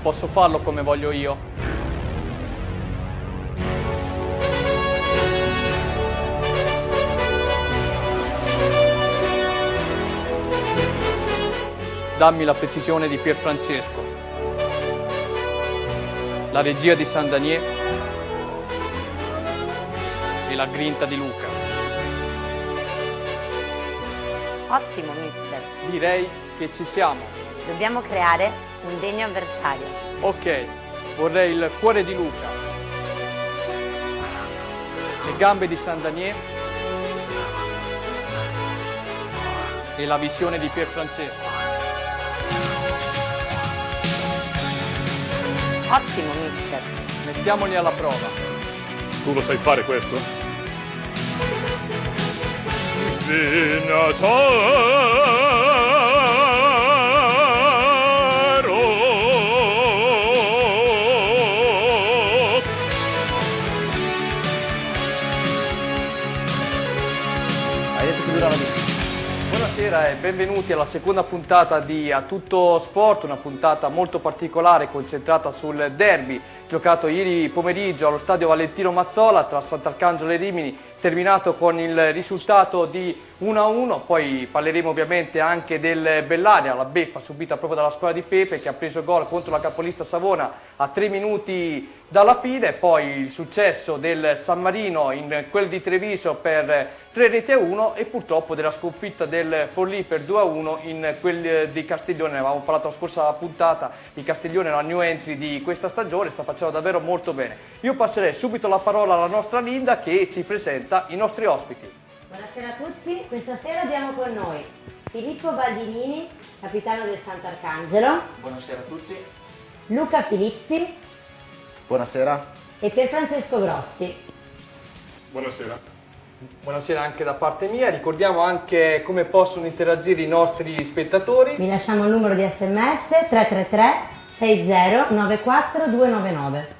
posso farlo come voglio io. Dammi la precisione di Pierfrancesco, la regia di Saint Danier e la grinta di Luca. Ottimo, mister. Direi che ci siamo. Dobbiamo creare un degno avversario. Ok, vorrei il cuore di Luca, le gambe di Saint Danier e la visione di Pierfrancesco. Ottimo, mister. Mettiamoli alla prova. Tu lo sai fare questo? Hai detto che durava di più. Buonasera e benvenuti alla seconda puntata di A Tutto Sport, una puntata molto particolare concentrata sul derby giocato ieri pomeriggio allo stadio Valentino Mazzola tra Sant'Arcangelo e Rimini, terminato con il risultato di 1-1, poi parleremo ovviamente anche del Bellaria, la beffa subita proprio dalla squadra di Pepe che ha preso gol contro la capolista Savona a 3 minuti dalla fine, poi il successo del San Marino in quel di Treviso per 3-1 e purtroppo della sconfitta del Forlì per 2-1 in quel di Castiglione. Ne avevamo parlato la scorsa puntata, di Castiglione, la new entry di questa stagione, sta facendo davvero molto bene. Io passerei subito la parola alla nostra Linda che ci presenta i nostri ospiti. Buonasera a tutti, questa sera abbiamo con noi Filippo Baldinini, capitano del Sant'Arcangelo. Buonasera a tutti. Luca Filippi. Buonasera. E Pierfrancesco Grossi. Buonasera. Buonasera anche da parte mia, ricordiamo anche come possono interagire i nostri spettatori. Vi lasciamo il numero di SMS 333 6094 299.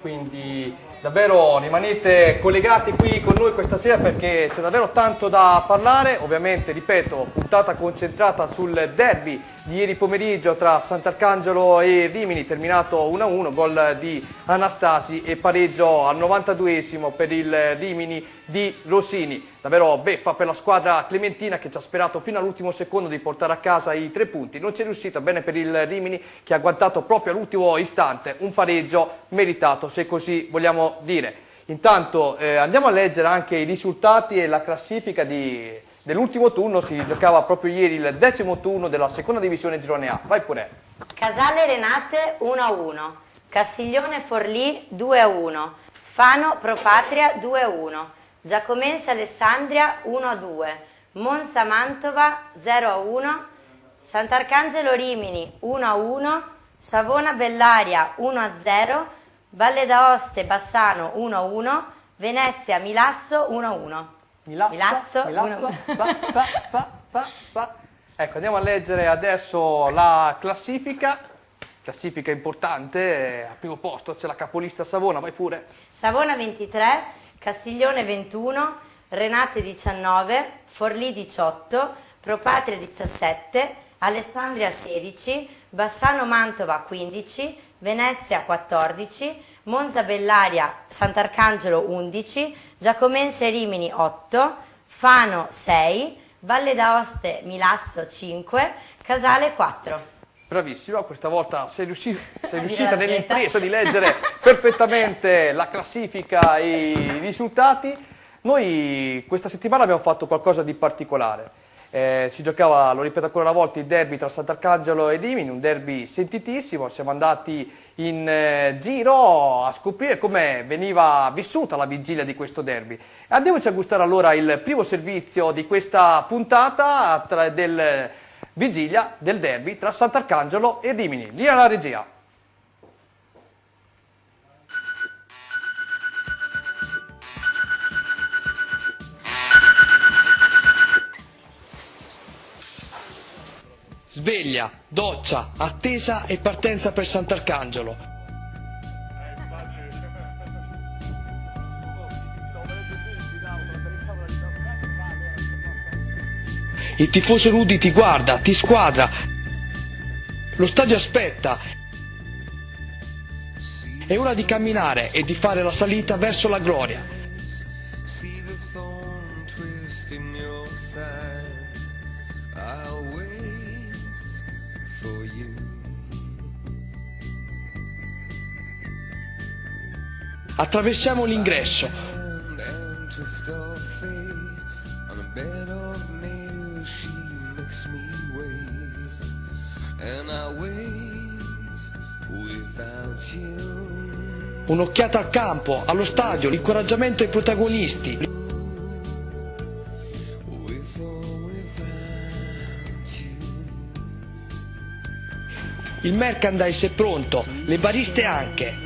Quindi davvero rimanete collegati qui con noi questa sera perché c'è davvero tanto da parlare. Ovviamente, ripeto, puntata concentrata sul derby di ieri pomeriggio tra Sant'Arcangelo e Rimini, terminato 1-1, gol di Anastasi e pareggio al 92esimo per il Rimini di Rossini. Davvero beffa per la squadra clementina che ci ha sperato fino all'ultimo secondo di portare a casa i 3 punti. Non ci è riuscito, bene per il Rimini che ha agguantato proprio all'ultimo istante un pareggio meritato, se così vogliamo dire. Intanto andiamo a leggere anche i risultati e la classifica dell'ultimo turno. Si giocava proprio ieri il 10° turno della seconda divisione Girone A. Vai pure. Casale Renate 1-1, Castiglione Forlì 2-1, Fano Pro Patria 2-1, Giacomense Alessandria 1-2, Monza Mantova 0-1, Sant'Arcangelo Rimini 1-1, Savona Bellaria 1-0, Valle d'Aoste Bassano 1-1, Venezia Milasso 1-1. Milazzo. Ecco, andiamo a leggere adesso la classifica importante. Al primo posto c'è la capolista Savona, vai pure. Savona 23, Castiglione 21, Renate 19, Forlì 18, Pro Patria 17, Alessandria 16, Bassano Mantova 15, Venezia 14, Monza Bellaria Sant'Arcangelo 11, Giacomense Rimini 8, Fano 6, Valle d'Aoste Milazzo 5, Casale 4. Bravissima, questa volta sei riuscita nell'impresa di leggere perfettamente la classifica e i risultati. Noi questa settimana abbiamo fatto qualcosa di particolare. Si giocava, lo ripeto ancora una volta, il derby tra Sant'Arcangelo e Rimini, un derby sentitissimo. Siamo andati in giro a scoprire come veniva vissuta la vigilia di questo derby. Andiamoci a gustare allora il primo servizio di questa puntata del vigilia del derby tra Sant'Arcangelo e Rimini. Linea alla regia. Sveglia, doccia, attesa e partenza per Sant'Arcangelo. Il tifoso Rudi ti guarda, ti squadra. Lo stadio aspetta. è ora di camminare e di fare la salita verso la gloria. Attraversiamo l'ingresso. Un'occhiata al campo, allo stadio, l'incoraggiamento ai protagonisti. Il merchandise è pronto, le bariste anche.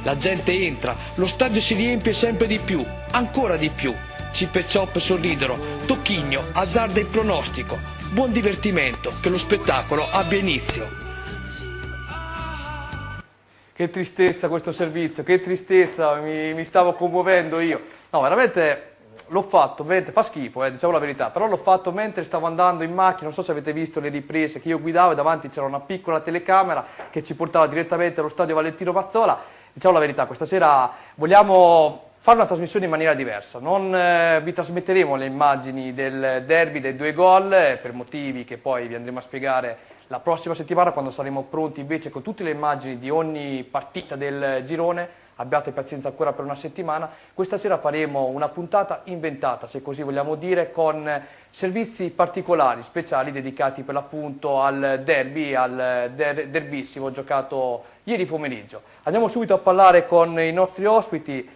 La gente entra, lo stadio si riempie sempre di più, ancora di più. Chip e Chop sorridono, Tocchigno azzarda il pronostico. Buon divertimento, che lo spettacolo abbia inizio. Che tristezza questo servizio, che tristezza, mi stavo commuovendo io. No, veramente l'ho fatto, fa schifo, diciamo la verità, però l'ho fatto mentre stavo andando in macchina, non so se avete visto le riprese che io guidavo e davanti c'era una piccola telecamera che ci portava direttamente allo stadio Valentino Mazzola. Diciamo la verità, questa sera vogliamo fare una trasmissione in maniera diversa, non vi trasmetteremo le immagini del derby dei 2 gol per motivi che poi vi andremo a spiegare la prossima settimana quando saremo pronti invece con tutte le immagini di ogni partita del girone. Abbiate pazienza ancora per una settimana. Questa sera faremo una puntata inventata, se così vogliamo dire, con servizi particolari, speciali, dedicati per l'appunto al derby, al derbissimo giocato ieri pomeriggio. Andiamo subito a parlare con i nostri ospiti.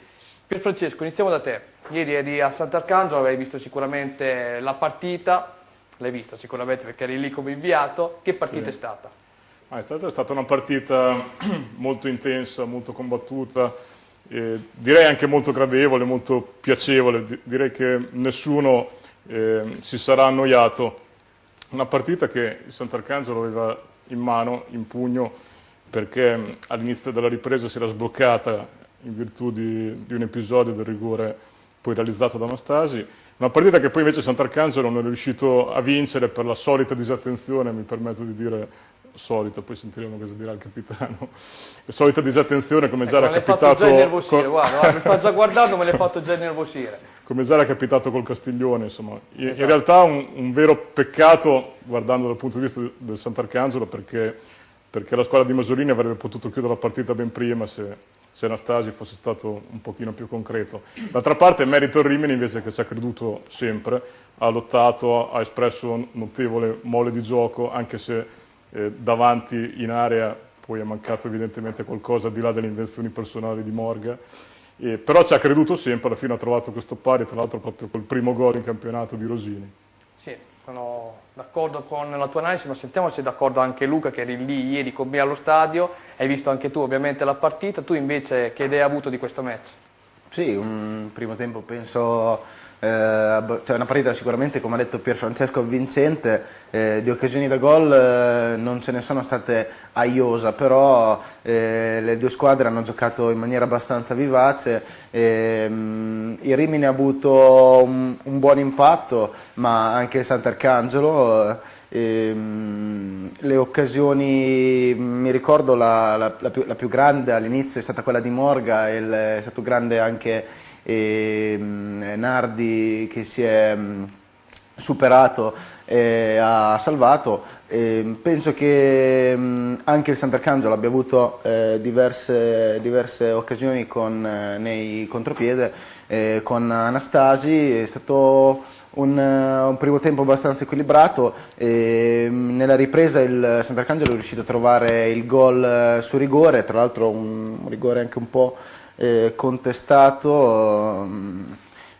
Pierfrancesco, iniziamo da te. Ieri eri a Sant'Arcangelo, avevi visto sicuramente la partita, l'hai vista sicuramente perché eri lì come inviato. Che partita è stata? È stata una partita molto intensa, molto combattuta, direi anche molto gradevole, molto piacevole. Direi che nessuno si sarà annoiato. Una partita che il Sant'Arcangelo aveva in mano, in pugno, perché all'inizio della ripresa si era sbloccata in virtù di un episodio del rigore poi realizzato da Anastasi. Una partita che poi invece Sant'Arcangelo non è riuscito a vincere per la solita disattenzione, mi permetto di dire solita, poi sentiremo cosa dirà il capitano. La solita disattenzione come già era capitato... Guarda, mi sto già guardando, me l'hai fatto già nervosire. Come già era capitato col Castiglione, insomma. In realtà un vero peccato, guardando dal punto di vista del Sant'Arcangelo, perché la squadra di Masolini avrebbe potuto chiudere la partita ben prima se Anastasi fosse stato un pochino più concreto. D'altra parte merito il Rimini invece che ci ha creduto sempre, ha lottato, ha espresso notevole mole di gioco, anche se davanti in area poi è mancato evidentemente qualcosa al di là delle invenzioni personali di Morga, però ci ha creduto sempre, alla fine ha trovato questo pari, tra l'altro proprio col primo gol in campionato di Rosini. Sì, sono d'accordo con la tua analisi, ma sentiamo se è d'accordo anche Luca che eri lì ieri con me allo stadio, hai visto anche tu ovviamente la partita, tu invece che idea hai avuto di questo match? Sì, un primo tempo penso, cioè una partita sicuramente, come ha detto Pierfrancesco, vincente, di occasioni da gol non ce ne sono state a iosa, però le 2 squadre hanno giocato in maniera abbastanza vivace, il Rimini ha avuto un buon impatto, ma anche il Sant'Arcangelo. Le occasioni, mi ricordo la più grande all'inizio è stata quella di Morga, è stato grande anche Nardi che si è superato e ha salvato. Penso che anche il Sant'Arcangelo abbia avuto diverse occasioni nei contropiede con Anastasi. È stato un primo tempo abbastanza equilibrato, nella ripresa il Sant'Arcangelo è riuscito a trovare il gol su rigore, tra l'altro un rigore anche un po' contestato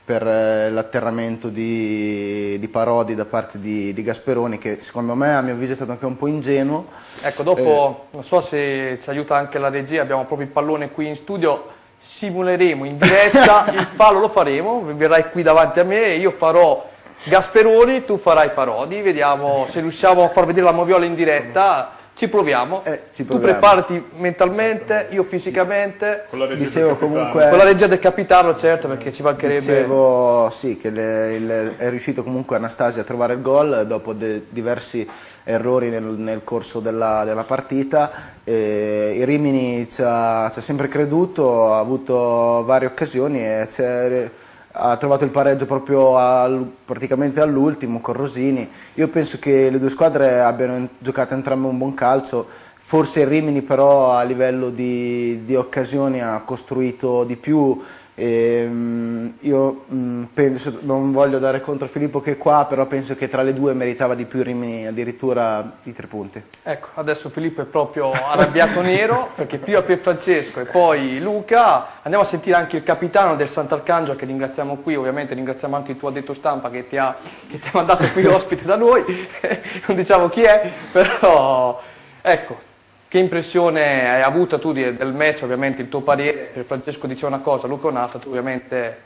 per l'atterramento di Parodi da parte di Gasperoni, che secondo me a mio avviso è stato anche un po' ingenuo. Ecco, dopo non so se ci aiuta anche la regia, abbiamo proprio il pallone qui in studio, simuleremo in diretta il fallo, lo faremo, verrai qui davanti a me e io farò Gasperoni, tu farai Parodi, vediamo se riusciamo a far vedere la moviola in diretta. Ci proviamo. Ci Tu proviamo. preparati mentalmente, io fisicamente. Con la regia Dicevo del capitano. comunque- Con la regia del capitano, certo, perché ci mancherebbe. Dicevo sì, che è riuscito comunque Anastasia a trovare il gol dopo diversi errori nel corso della partita. Il Rimini ci ha sempre creduto, ha avuto varie occasioni e ha trovato il pareggio proprio praticamente all'ultimo con Rosini. Io penso che le due squadre abbiano giocato entrambe un buon calcio. Forse il Rimini però a livello di occasioni ha costruito di più. Io penso, non voglio dare contro Filippo che è qua, però penso che tra le due meritava di più il Rimini, addirittura di 3 punti. Ecco, adesso Filippo è proprio arrabbiato nero, perché prima Pierfrancesco e poi Luca. Andiamo a sentire anche il capitano del Sant'Arcangelo, che ringraziamo qui, ovviamente ringraziamo anche il tuo addetto stampa che ti ha mandato qui ospite da noi, non diciamo chi è, però ecco. Che impressione hai avuto tu del match, ovviamente il tuo parere? Francesco dice una cosa, Luca un'altra, tu ovviamente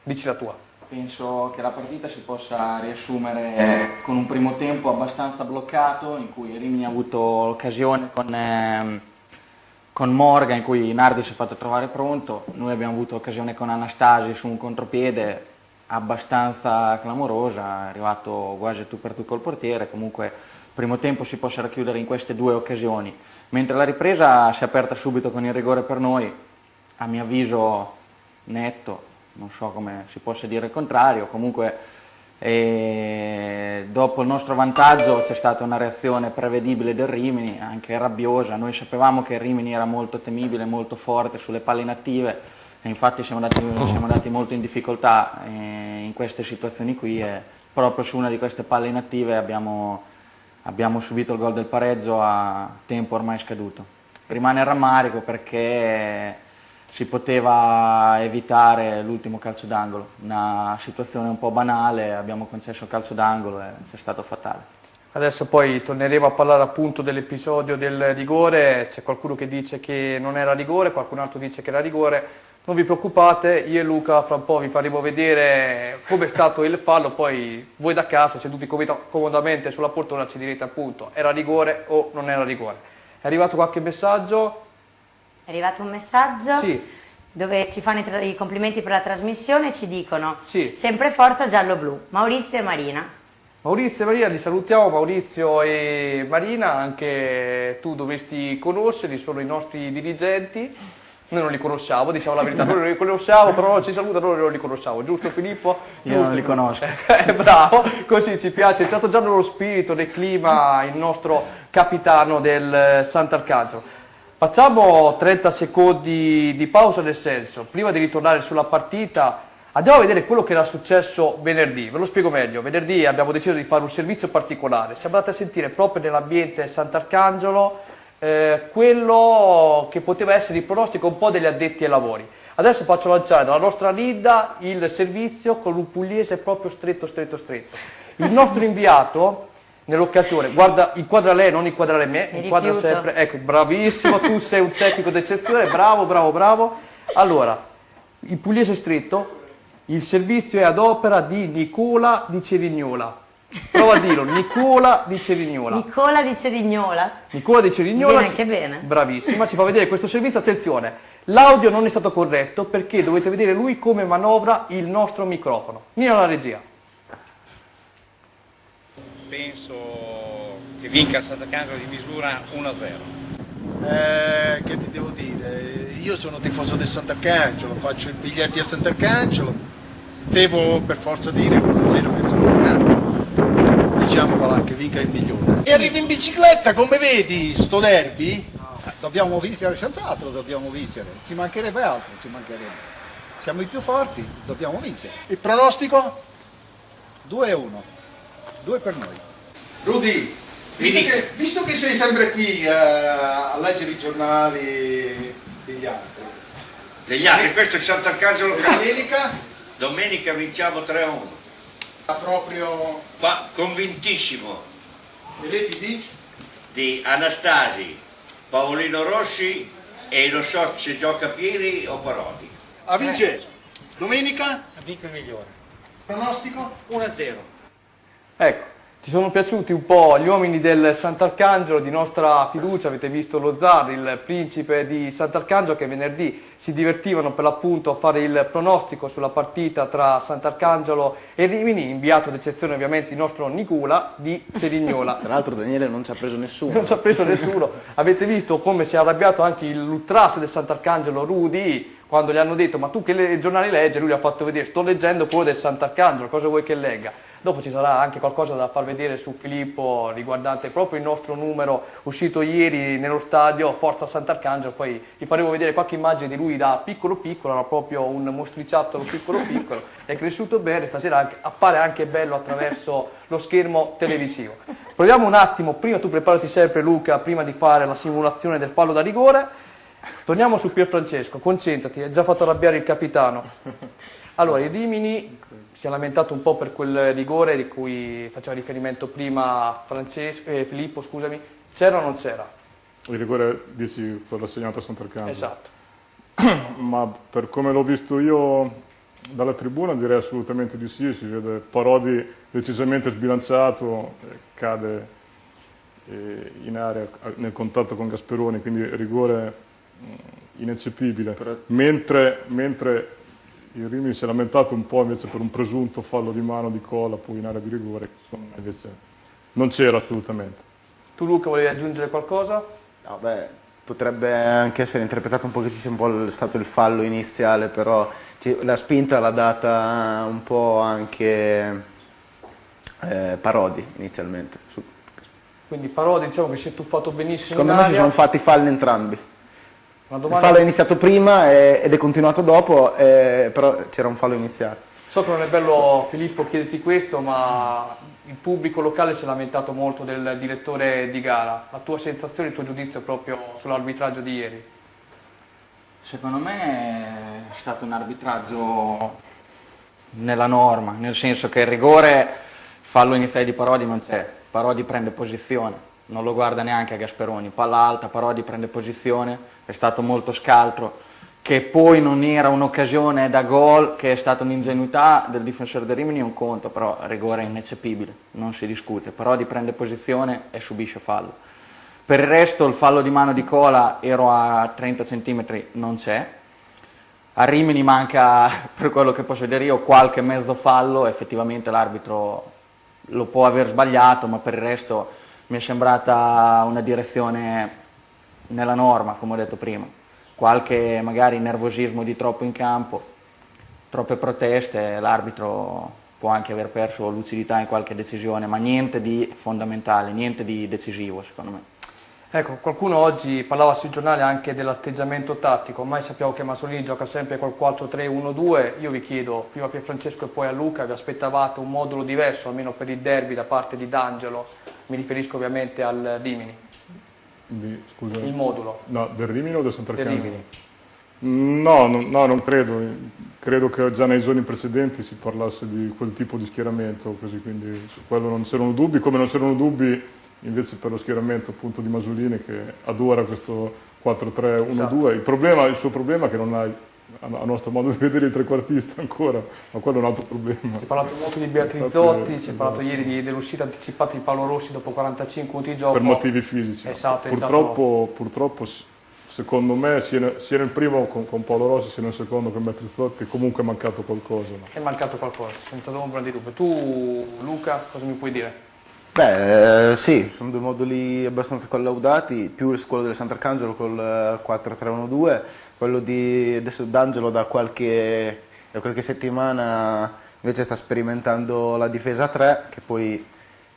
dici la tua. Penso che la partita si possa riassumere con un primo tempo abbastanza bloccato, in cui Rimini ha avuto l'occasione con Morga, in cui Nardi si è fatto trovare pronto. Noi abbiamo avuto occasione con Anastasi su un contropiede abbastanza clamorosa, è arrivato quasi tu per tu col portiere. Comunque il primo tempo si possa racchiudere in queste due occasioni, mentre la ripresa si è aperta subito con il rigore per noi, a mio avviso netto, non so come si possa dire il contrario. Comunque dopo il nostro vantaggio c'è stata una reazione prevedibile del Rimini, anche rabbiosa. Noi sapevamo che il Rimini era molto temibile, molto forte sulle palle inattive, e infatti siamo andati molto in difficoltà in queste situazioni qui, e proprio su una di queste palle inattive abbiamo subito il gol del pareggio a tempo ormai scaduto. Rimane il rammarico perché si poteva evitare l'ultimo calcio d'angolo, una situazione un po' banale, abbiamo concesso il calcio d'angolo e c'è stato fatale. Adesso poi torneremo a parlare appunto dell'episodio del rigore, c'è qualcuno che dice che non era rigore, qualcun altro dice che era rigore. Non vi preoccupate, io e Luca fra un po' vi faremo vedere come è stato il fallo, poi voi da casa seduti comodamente sulla poltrona ci direte appunto era rigore o non era rigore. È arrivato qualche messaggio? È arrivato un messaggio Sì. dove ci fanno i complimenti per la trasmissione e ci dicono Sì. sempre forza giallo-blu, Maurizio e Marina. Maurizio e Marina, li salutiamo. Maurizio e Marina, anche tu dovresti conoscerli, sono i nostri dirigenti. Noi non li conosciamo, diciamo la verità, noi non li conosciamo, però non ci salutano, noi non li conosciamo, giusto Filippo? Io non li conosco. Bravo, così ci piace, è entrato già nello spirito, nel clima, il nostro capitano del Sant'Arcangelo. Facciamo 30 secondi di pausa, nel senso, prima di ritornare sulla partita, andiamo a vedere quello che era successo venerdì. Ve lo spiego meglio. Venerdì abbiamo deciso di fare un servizio particolare, siamo andati a sentire proprio nell'ambiente Sant'Arcangelo quello che poteva essere il pronostico un po' degli addetti ai lavori. Adesso faccio lanciare dalla nostra Lidda il servizio con un pugliese proprio stretto. Il nostro inviato nell'occasione, guarda, inquadra lei, non inquadrare me, inquadra sempre, ecco, bravissimo, tu sei un tecnico d'eccezione, bravo. Allora, il pugliese stretto, il servizio è ad opera di Nicola di Cerignola. Prova a dirlo, Nicola di Cerignola. Nicola di Cerignola. Nicola di Cerignola. Viene anche bene. Bravissima, ci fa vedere questo servizio. Attenzione, l'audio non è stato corretto perché dovete vedere lui come manovra il nostro microfono. Vieni alla regia. Penso che vinca il Sant'Arcangelo di misura 1-0. Che ti devo dire? Io sono tifoso del Sant'Arcangelo, faccio i biglietti a Sant'Arcangelo, devo per forza dire 1-0 per il Sant'Arcangelo. Diciamo voilà, che vinca il migliore. E arrivi in bicicletta, come vedi, sto derby? Dobbiamo vincere, senz'altro dobbiamo vincere, ci mancherebbe altro, siamo i più forti, dobbiamo vincere. Il pronostico? 2-1, 2 per noi. Rudy, visto che sei sempre qui a leggere i giornali degli altri. Degli altri, questo è il Sant'Arcangelo. Domenica? Domenica vinciamo 3-1. Proprio... Ma convintissimo. E reti di Anastasi, Paolino Rossi e non so se gioca Pieri o Parodi. A vince domenica? Vinca il migliore. Pronostico? 1-0. Ecco, Ci sono piaciuti un po' gli uomini del Sant'Arcangelo di nostra fiducia, avete visto lo zar, il principe di Sant'Arcangelo, che venerdì si divertivano per l'appunto a fare il pronostico sulla partita tra Sant'Arcangelo e Rimini, inviato d'eccezione ovviamente il nostro Nicola di Cerignola. Tra l'altro Daniele non ci ha preso nessuno. Non ci ha preso nessuno, avete visto come si è arrabbiato anche l'ultras del Sant'Arcangelo Rudy, quando gli hanno detto ma tu che giornali leggi? Lui gli ha fatto vedere, sto leggendo quello del Sant'Arcangelo, cosa vuoi che legga? Dopo ci sarà anche qualcosa da far vedere su Filippo riguardante proprio il nostro numero uscito ieri nello stadio Forza Sant'Arcangelo, poi vi faremo vedere qualche immagine di lui da piccolo piccolo, era proprio un mostriciattolo piccolo piccolo, è cresciuto bene, stasera appare anche bello attraverso lo schermo televisivo. Proviamo un attimo, prima tu preparati sempre Luca, prima di fare la simulazione del fallo da rigore, torniamo su Pierfrancesco, concentrati, hai già fatto arrabbiare il capitano. Allora, il Rimini si è lamentato un po' per quel rigore di cui faceva riferimento prima Filippo, scusami, c'era o non c'era? Il rigore, dici, quello assegnato a Sant'Arcangelo? Esatto. Ma per come l'ho visto io dalla tribuna direi assolutamente di sì, si vede Parodi decisamente sbilanciato, cade in area nel contatto con Gasperoni, quindi rigore ineccepibile, mentre il Rimini si è lamentato un po' invece per un presunto fallo di mano di Cola poi in area di rigore, invece non c'era assolutamente. Tu Luca volevi aggiungere qualcosa? No, beh, potrebbe anche essere interpretato un po' che ci sia un po' stato il fallo iniziale, però la spinta l'ha data un po' anche Parodi inizialmente. Quindi Parodi diciamo che si è tuffato benissimo. Secondo me si sono fatti falli entrambi. Una Il domanda... fallo è iniziato prima ed è continuato dopo, però c'era un fallo iniziale. So che non è bello Filippo chiederti questo, ma il pubblico locale si è lamentato molto del direttore di gara. La tua sensazione, il tuo giudizio proprio sull'arbitraggio di ieri? Secondo me è stato un arbitraggio nella norma, nel senso che il rigore, il fallo iniziale di Parodi non c'è, Parodi prende posizione, non lo guarda neanche a Gasperoni, palla alta, Parodi prende posizione, è stato molto scaltro, che poi non era un'occasione da gol, che è stata un'ingenuità del difensore del Rimini, un conto, però rigore è ineccepibile, non si discute, Parodi prende posizione e subisce fallo. Per il resto il fallo di mano di Cola, ero a 30 cm, non c'è. A Rimini manca, per quello che posso vedere io, qualche mezzo fallo, effettivamente l'arbitro lo può aver sbagliato, ma per il resto mi è sembrata una direzione nella norma, come ho detto prima. Qualche magari nervosismo di troppo in campo, troppe proteste, l'arbitro può anche aver perso lucidità in qualche decisione, ma niente di fondamentale, niente di decisivo secondo me. Ecco, qualcuno oggi parlava sui giornali anche dell'atteggiamento tattico, ormai sappiamo che Masolini gioca sempre col 4-3-1-2, io vi chiedo, prima a Pierfrancesco e poi a Luca, vi aspettavate un modulo diverso, almeno per il derby da parte di D'Angelo, mi riferisco ovviamente al Rimini. Scusa. Il modulo. No, del Rimini o del Sant'Arcangelo? Del Rimini. No, non credo. Credo che già nei giorni precedenti si parlasse di quel tipo di schieramento, così, quindi su quello non c'erano dubbi, come non c'erano dubbi invece per lo schieramento appunto di Masolini che adora questo 4-3-1-2. Esatto. Il suo problema è che non ha, a nostro modo di vedere, il trequartista ancora, ma quello è un altro problema. Si è parlato molto di Beatrizzotti, si è parlato ieri dell'uscita anticipata di Paolo Rossi dopo 45 minuti di gioco. Per motivi fisici. Esatto, purtroppo secondo me sia nel primo con Paolo Rossi sia nel secondo con Beatrizzotti comunque è mancato qualcosa. No? È mancato qualcosa, senza ombra di dubbio. Tu Luca, cosa mi puoi dire? Beh, sì, sono due moduli abbastanza collaudati, più quello del Sant'Arcangelo col 4-3-1-2, quello di adesso D'Angelo da qualche settimana invece sta sperimentando la difesa 3, che poi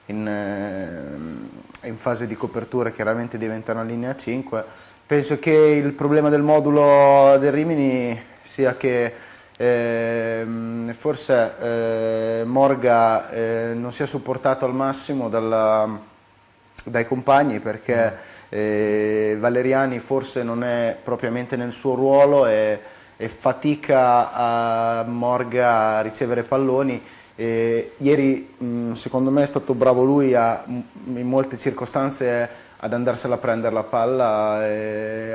in fase di copertura chiaramente diventa una linea 5. Penso che il problema del modulo del Rimini sia che forse Morga non sia supportato al massimo dai compagni, perché Valeriani forse non è propriamente nel suo ruolo e fatica a Morga a ricevere palloni. Ieri secondo me è stato bravo lui in molte circostanze ad andarsela a prendere la palla,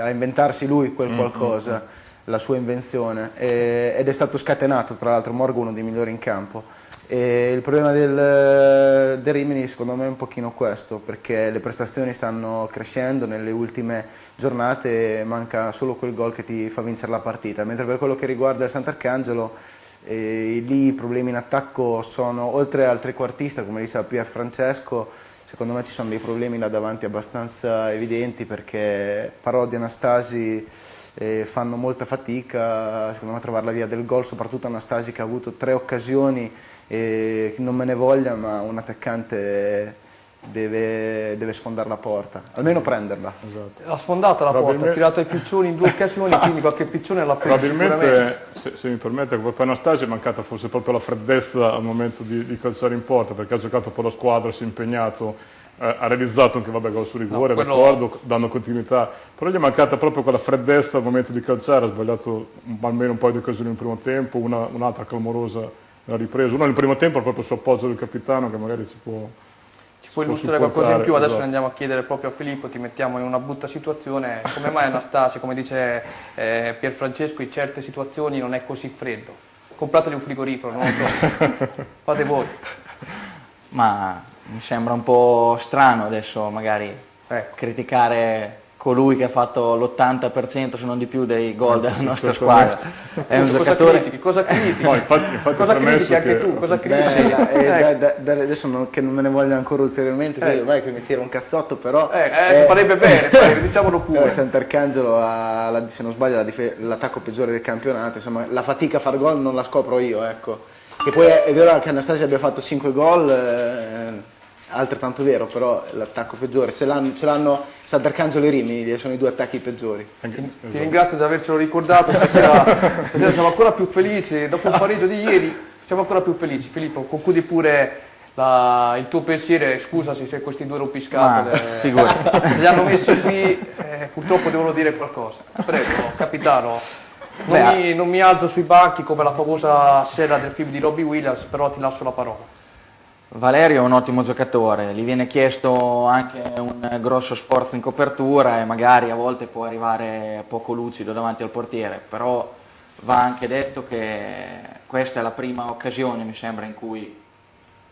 a inventarsi lui quel qualcosa. La sua invenzione ed è stato scatenato, tra l'altro Morga uno dei migliori in campo, E il problema del Rimini secondo me è un pochino questo, perché le prestazioni stanno crescendo, nelle ultime giornate manca solo quel gol che ti fa vincere la partita, mentre per quello che riguarda il Sant'Arcangelo lì i problemi in attacco sono, oltre al trequartista come diceva Pier Francesco, secondo me ci sono dei problemi là davanti abbastanza evidenti, perché Parodi e Anastasi fanno molta fatica secondo me a trovare la via del gol, soprattutto Anastasi che ha avuto 3 occasioni e non me ne voglia, ma un attaccante deve sfondare la porta, almeno prenderla. Esatto. Ha sfondato la porta, ha tirato i piccioni in 2 occasioni, quindi qualche piccione l'ha preso probabilmente, se mi permette, per Anastasi è mancata forse proprio la freddezza al momento di calciare in porta, perché ha giocato per la squadra, si è impegnato, ha realizzato anche gol su rigore, d'accordo, dando continuità, però gli è mancata proprio quella freddezza al momento di calciare, ha sbagliato almeno un paio di occasioni nel primo tempo, un'altra clamorosa nella ripresa, una nel primo tempo proprio su appoggio del capitano che magari ci può illustrare qualcosa in più. Adesso andiamo a chiedere proprio a Filippo, ti mettiamo in una brutta situazione, come mai Anastasi, come dice Pier Francesco, in certe situazioni non è così freddo? Comprateli un frigorifero, non lo so, fate voi. Ma mi sembra un po' strano adesso magari criticare colui che ha fatto l'80% se non di più dei gol della nostra squadra. È un giocatore... Cosa critichi? No, infatti cosa critichi anche tu? Cosa critichi? Adesso che non me ne voglia ancora ulteriormente, ormai che mi tira un cazzotto, però farebbe bene, diciamolo pure. Sant'Arcangelo ha, se non sbaglio, l'attacco peggiore del campionato, insomma la fatica a far gol non la scopro io, ecco. Che poi è vero che Anastasi abbia fatto 5 gol, altrettanto vero, però l'attacco peggiore ce l'hanno Sant'Arcangelo e Rimini, sono i 2 attacchi peggiori. Ti ringrazio di avercelo ricordato, stasera siamo ancora più felici, dopo il pareggio di ieri siamo ancora più felici. Filippo, concludi pure il tuo pensiero, scusasi se questi 2 rompiscatole se li hanno messi qui, purtroppo devono dire qualcosa. Prego, capitano. Non mi alzo sui banchi come la famosa sera del film di Robbie Williams, però ti lascio la parola. Valerio è un ottimo giocatore, gli viene chiesto anche un grosso sforzo in copertura e magari a volte può arrivare poco lucido davanti al portiere, però va anche detto che questa è la prima occasione, mi sembra, in cui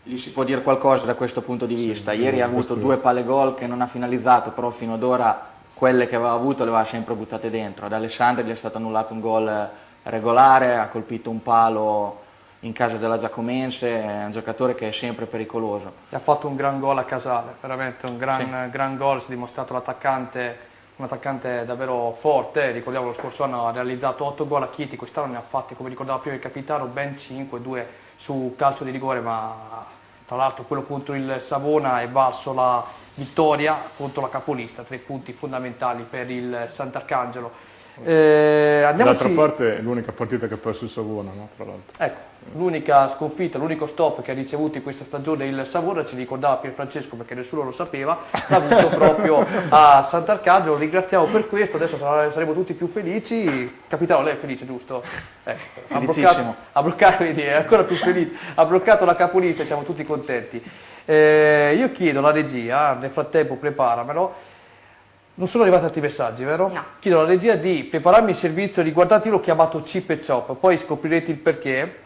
gli si può dire qualcosa da questo punto di vista. Ieri ha avuto 2 palle gol che non ha finalizzato, però fino ad ora quelle che aveva avuto le aveva sempre buttate dentro. Ad Alessandri gli è stato annullato un gol regolare, ha colpito un palo in casa della Giacomense, è un giocatore che è sempre pericoloso. Ha fatto un gran gol a Casale, veramente un gran gol, si è dimostrato un attaccante davvero forte. Ricordiamo lo scorso anno ha realizzato 8 gol a Chieti, quest'anno ne ha fatti, come ricordava prima il capitano, ben 5, 2 su calcio di rigore, ma tra l'altro quello contro il Savona è valso la vittoria contro la capolista, 3 punti fondamentali per il Sant'Arcangelo. D'altra parte è l'unica partita che ha perso il Savona, no? Tra l'altro. Ecco, l'unica sconfitta, l'unico stop che ha ricevuto in questa stagione il Savona, ci ricordava Pier Francesco perché nessuno lo sapeva, l'ha avuto proprio a Sant'Arcangelo. Ringraziamo per questo, adesso saremo tutti più felici. Capitano, lei è felice, giusto? Ha bloccato, è ancora più felice, ha bloccato la capolista e siamo tutti contenti. Io chiedo alla regia, nel frattempo preparamelo. Non sono arrivati altri messaggi, vero? No. Chiedo alla regia di prepararmi il servizio riguardante, io l'ho chiamato Chip e Chop, poi scoprirete il perché.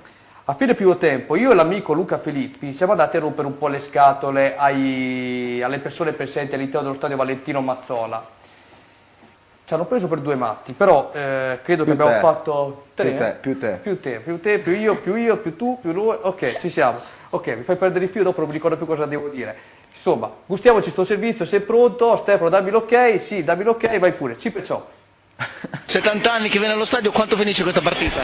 A fine primo tempo io e l'amico Luca Filippi siamo andati a rompere un po' le scatole alle persone presenti all'interno dello stadio Valentino Mazzola. Ci hanno preso per 2 matti, però credo che abbiamo fatto... Più te. Più io, più tu, più lui, ok, ci siamo. Ok, mi fai perdere il filo, dopo non mi ricordo più cosa devo dire. Insomma, gustiamoci sto servizio, sei pronto? Stefano, dammi l'ok, sì, dammi l'ok, vai pure, Chip e Chop. 70 anni che viene allo stadio, quanto finisce questa partita?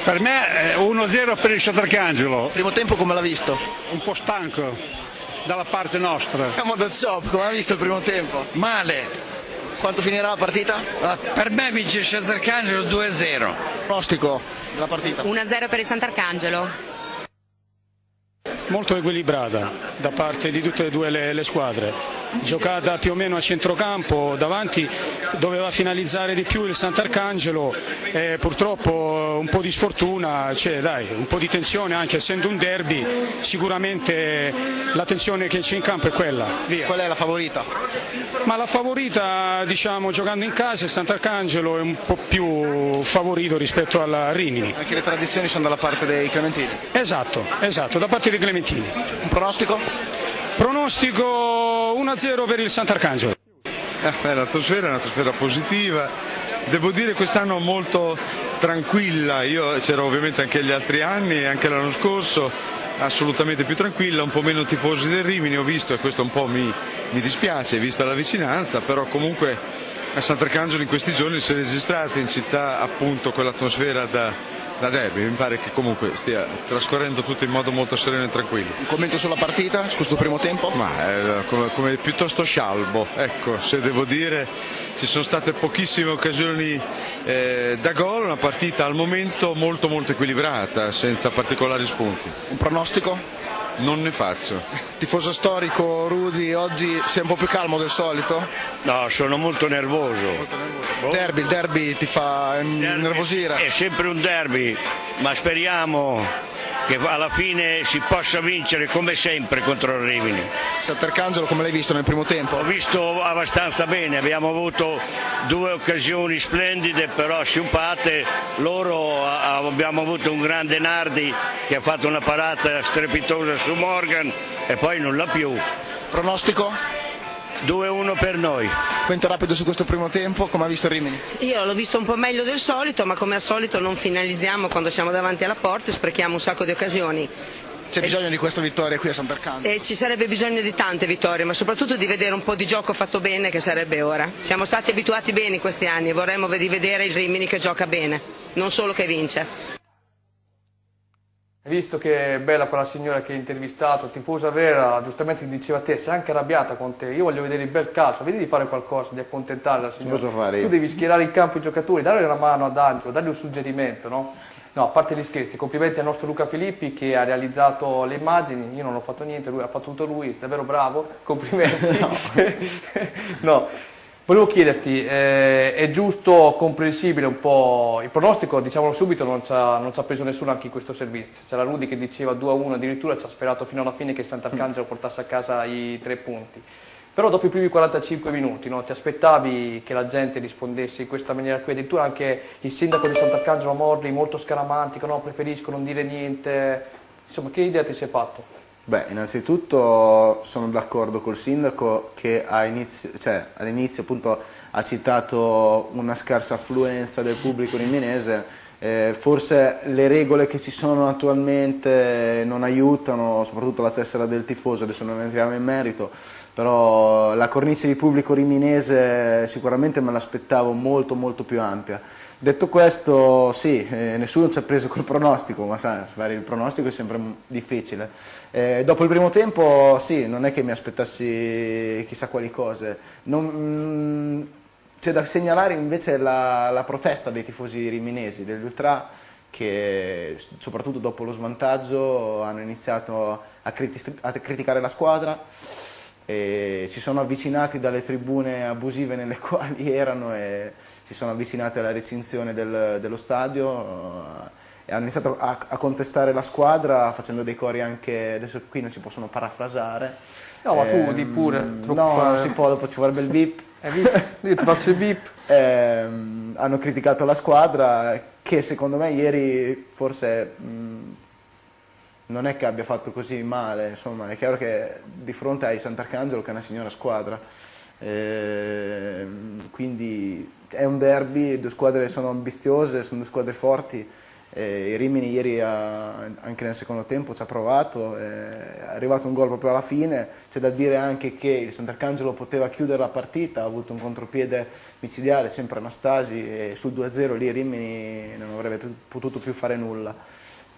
Per me è 1-0 per il Sant'Arcangelo. Primo tempo come l'ha visto? Un po' stanco, dalla parte nostra. Siamo da Shop, come ha visto il primo tempo? Male. Quanto finirà la partita? Per me vince il Sant'Arcangelo 2-0. Pronostico della partita? 1-0 per il Sant'Arcangelo. Molto equilibrata da parte di tutte e 2 le squadre. giocata più o meno a centrocampo, davanti doveva finalizzare di più il Sant'Arcangelo, purtroppo un po' di sfortuna, un po' di tensione, anche essendo un derby, sicuramente la tensione che c'è in campo è quella. Via. Qual è la favorita? Ma la favorita, diciamo, giocando in casa, il Sant'Arcangelo è un po' più favorito rispetto alla Rimini. Anche le tradizioni sono dalla parte dei clementini. Esatto, da parte dei clementini. Un pronostico? Pronostico 1-0 per il Sant'Arcangelo. L'atmosfera è un'atmosfera positiva, devo dire quest'anno molto tranquilla, io c'ero ovviamente anche gli altri anni e anche l'anno scorso, assolutamente più tranquilla, un po' meno tifosi del Rimini ho visto, e questo un po' mi dispiace vista la vicinanza, però comunque a Sant'Arcangelo in questi giorni si è registrata in città appunto quell'atmosfera da derby, mi pare che comunque stia trascorrendo tutto in modo molto sereno e tranquillo. Un commento sulla partita, su questo primo tempo? Ma come piuttosto scialbo, ecco, se devo dire ci sono state pochissime occasioni da gol, una partita al momento molto molto equilibrata, senza particolari spunti. Un pronostico? Non ne faccio. Tifoso storico Rudy, oggi sei un po' più calmo del solito? No, sono molto nervoso. Il derby ti fa nervosire? È sempre un derby, ma speriamo che alla fine si possa vincere come sempre contro il Rimini. Sant'Arcangelo come l'hai visto nel primo tempo? Ho visto abbastanza bene, abbiamo avuto 2 occasioni splendide però sciupate, abbiamo avuto un grande Nardi che ha fatto una parata strepitosa su Morgan e poi nulla più. Pronostico? 2-1 per noi. Commento rapido su questo primo tempo, come ha visto Rimini? Io l'ho visto un po' meglio del solito, ma come al solito non finalizziamo quando siamo davanti alla porta e sprechiamo un sacco di occasioni. C'è bisogno di questa vittoria qui a Sant'Arcangelo? Ci sarebbe bisogno di tante vittorie, ma soprattutto di vedere un po' di gioco fatto bene, che sarebbe ora. Siamo stati abituati bene in questi anni e vorremmo vedere il Rimini che gioca bene, non solo che vince. Hai visto che è bella quella signora che hai intervistato, tifosa vera, giustamente diceva a te, sei anche arrabbiata con te, io voglio vedere il bel calcio, vedi di fare qualcosa, di accontentare la signora. Cosa fare? Tu devi schierare in campo i giocatori, dare una mano ad Angelo, dargli un suggerimento, no? No, a parte gli scherzi, complimenti al nostro Luca Filippi che ha realizzato le immagini, io non ho fatto niente, lui ha fatto tutto lui, davvero bravo, complimenti. No. Volevo chiederti, è giusto, comprensibile un po', il pronostico, diciamolo subito, non ci ha preso nessuno anche in questo servizio, c'era Rudy che diceva 2-1, addirittura ci ha sperato fino alla fine che il Sant'Arcangelo portasse a casa i 3 punti. Però dopo i primi 45 minuti, no, ti aspettavi che la gente rispondesse in questa maniera qui, addirittura anche il sindaco di Sant'Arcangelo Morli, molto scaramantico, no, preferisco non dire niente, insomma che idea ti sei fatto? Beh, innanzitutto sono d'accordo col sindaco che all'inizio appunto ha citato una scarsa affluenza del pubblico riminese, forse le regole che ci sono attualmente non aiutano, soprattutto la tessera del tifoso, adesso non entriamo in merito, però la cornice di pubblico riminese sicuramente me l'aspettavo molto molto più ampia. Detto questo, sì, nessuno ci ha preso col pronostico, ma sai, fare il pronostico è sempre difficile. Dopo il primo tempo, sì, non è che mi aspettassi chissà quali cose. C'è da segnalare invece la protesta dei tifosi riminesi, degli ultra, che soprattutto dopo lo svantaggio hanno iniziato a criticare la squadra. E ci sono avvicinati dalle tribune abusive nelle quali erano e si sono avvicinati alla recinzione dello stadio e hanno iniziato a contestare la squadra facendo dei cori anche, adesso qui non si possono parafrasare. No, ma tu di pure. No, non si può, dopo ci vorrebbe il VIP. Io ti faccio il VIP. Hanno criticato la squadra che secondo me ieri forse non è che abbia fatto così male, insomma è chiaro che di fronte ai Sant'Arcangelo che è una signora squadra, quindi è un derby, 2 squadre sono ambiziose, sono 2 squadre forti, il Rimini ieri anche nel secondo tempo ci ha provato, è arrivato un gol proprio alla fine, c'è da dire anche che il Sant'Arcangelo poteva chiudere la partita, ha avuto un contropiede micidiale, sempre Anastasi, e sul 2-0 lì Rimini non avrebbe potuto più fare nulla.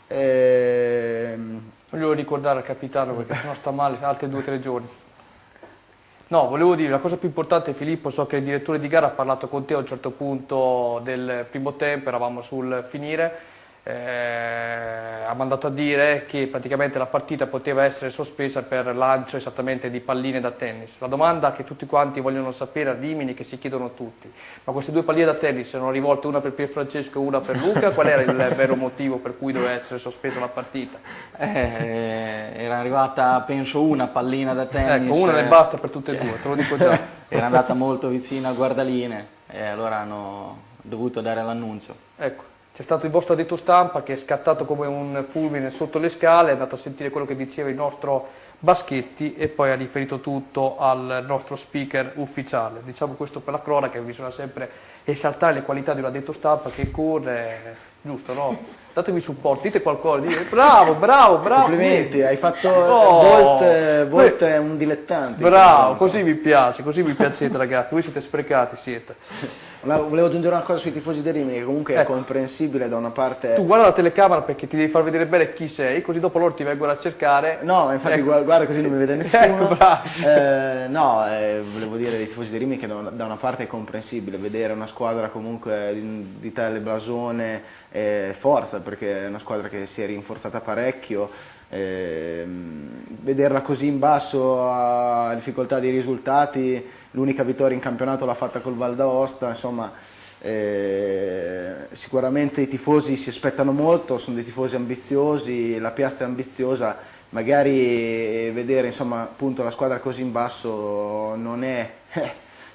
Volevo ricordare al capitano perché sennò sta male altri 2 o 3 giorni. No, volevo dire la cosa più importante, Filippo, so che il direttore di gara ha parlato con te a un certo punto del primo tempo, eravamo sul finire, ha mandato a dire che praticamente la partita poteva essere sospesa per lancio esattamente di palline da tennis. La domanda che tutti quanti vogliono sapere a Rimini, che si chiedono tutti: ma queste due palline da tennis erano rivolte una per Pierfrancesco e una per Luca? Qual era il vero motivo per cui doveva essere sospesa la partita? Era arrivata penso una pallina da tennis. Ecco, una ne basta per tutte e due, te lo dico già. Era andata molto vicino a guardaline e allora hanno dovuto dare l'annuncio. Ecco. C'è stato il vostro addetto stampa che è scattato come un fulmine sotto le scale, è andato a sentire quello che diceva il nostro Baschetti e poi ha riferito tutto al nostro speaker ufficiale. Diciamo questo per la cronaca, che bisogna sempre esaltare le qualità di un addetto stampa che corre, giusto, no? Datemi supporto, dite qualcosa, dite bravo. Complimenti, hai fatto Bolt è un dilettante. Bravo, così mi piace, così mi piacete ragazzi, voi siete sprecati, siete. Volevo aggiungere una cosa sui tifosi del Rimini, che comunque è comprensibile da una parte. Tu guarda la telecamera perché ti devi far vedere bene chi sei, così dopo loro ti vengono a cercare. No, infatti guarda così non mi vede nessuno. Volevo dire dei tifosi del Rimini che da una parte è comprensibile vedere una squadra comunque di tale blasone, forza, perché è una squadra che si è rinforzata parecchio. Vederla così in basso a difficoltà di risultati, l'unica vittoria in campionato l'ha fatta col Val d'Aosta, insomma sicuramente i tifosi si aspettano molto, sono dei tifosi ambiziosi, la piazza è ambiziosa, magari vedere insomma appunto la squadra così in basso non è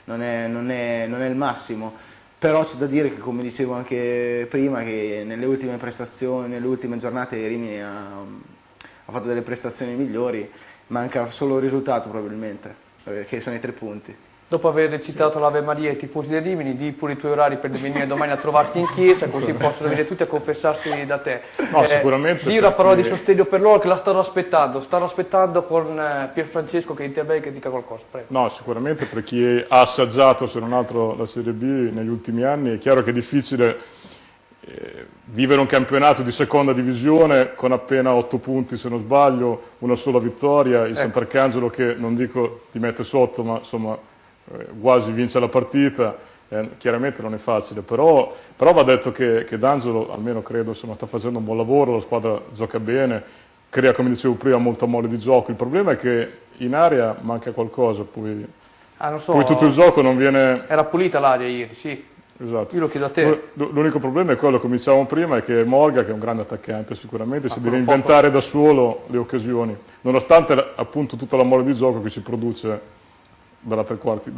il massimo. Però c'è da dire che, come dicevo anche prima, che nelle ultime prestazioni, nelle ultime giornate Rimini ha fatto delle prestazioni migliori, manca solo il risultato probabilmente, che sono i 3 punti. Dopo aver recitato l'Ave Maria ai tifosi del Rimini, di pure i tuoi orari per venire domani a trovarti in chiesa, così possono venire tutti a confessarsi da te. No, sicuramente. Di una parola di sostegno per loro che la stanno aspettando con Pierfrancesco che intervenga e dica qualcosa. Prego. No, sicuramente per chi ha assaggiato, se non altro, la Serie B negli ultimi anni, è chiaro che è difficile vivere un campionato di seconda divisione con appena 8 punti, se non sbaglio, una sola vittoria, il Sant'Arcangelo che non dico ti mette sotto, ma insomma quasi vince la partita, chiaramente non è facile, però va detto che D'Angelo, almeno credo, insomma, sta facendo un buon lavoro, la squadra gioca bene, crea, come dicevo prima, molta mole di gioco. Il problema è che in area manca qualcosa, poi tutto il gioco non viene... Era pulita l'area ieri, sì. Esatto. Io lo chiedo a te. L'unico problema è quello, come dicevamo prima, è che Morga, che è un grande attaccante sicuramente, si deve inventare da solo le occasioni, nonostante appunto tutta la mole di gioco che si produce dal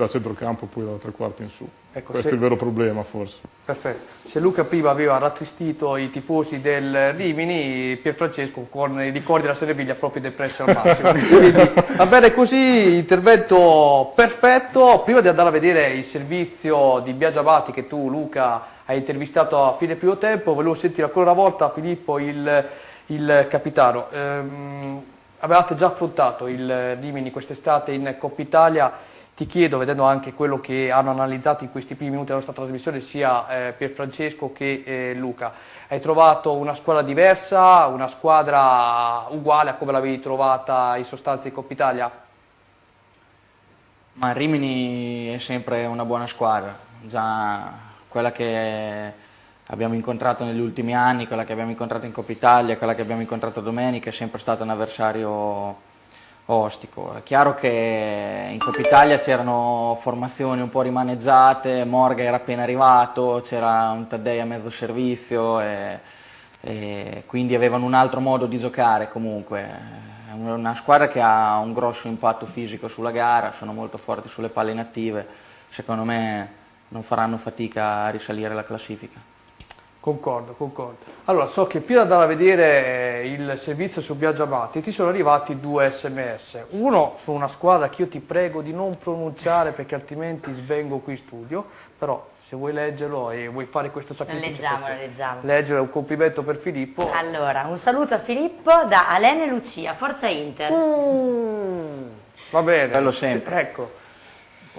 centrocampo poi dalla 3 quarti in su. Ecco, questo è il vero problema forse. Perfetto. Se Luca prima aveva rattristito i tifosi del Rimini, Pierfrancesco con i ricordi della Serie B li ha proprio depressi al massimo. Quindi, va bene così, intervento perfetto. Prima di andare a vedere il servizio di Biagio Abati che tu, Luca, hai intervistato a fine primo tempo, volevo sentire ancora una volta Filippo, il capitano. Avevate già affrontato il Rimini quest'estate in Coppa Italia. Ti chiedo, vedendo anche quello che hanno analizzato in questi primi minuti della nostra trasmissione sia Pierfrancesco che Luca, hai trovato una squadra diversa, una squadra uguale a come l'avevi trovata in sostanza in Coppa Italia? Ma Rimini è sempre una buona squadra, già quella che abbiamo incontrato negli ultimi anni, quella che abbiamo incontrato in Coppa Italia, quella che abbiamo incontrato domenica, è sempre stato un avversario ostico. È chiaro che in Coppa Italia c'erano formazioni un po' rimaneggiate, Morga era appena arrivato, c'era un Taddei a mezzo servizio e quindi avevano un altro modo di giocare comunque. È una squadra che ha un grosso impatto fisico sulla gara, sono molto forti sulle palle inattive, secondo me non faranno fatica a risalire la classifica. Concordo. Allora, so che prima di andare a vedere il servizio su Biagio Abati ti sono arrivati 2 sms. Uno su una squadra che io ti prego di non pronunciare perché altrimenti svengo qui in studio, però se vuoi leggerlo e vuoi fare questo sacrificio. Leggiamo. Leggere, un complimento per Filippo. Allora, un saluto a Filippo da Alene Lucia, Forza Inter. Va bene. Bello sempre. Ecco.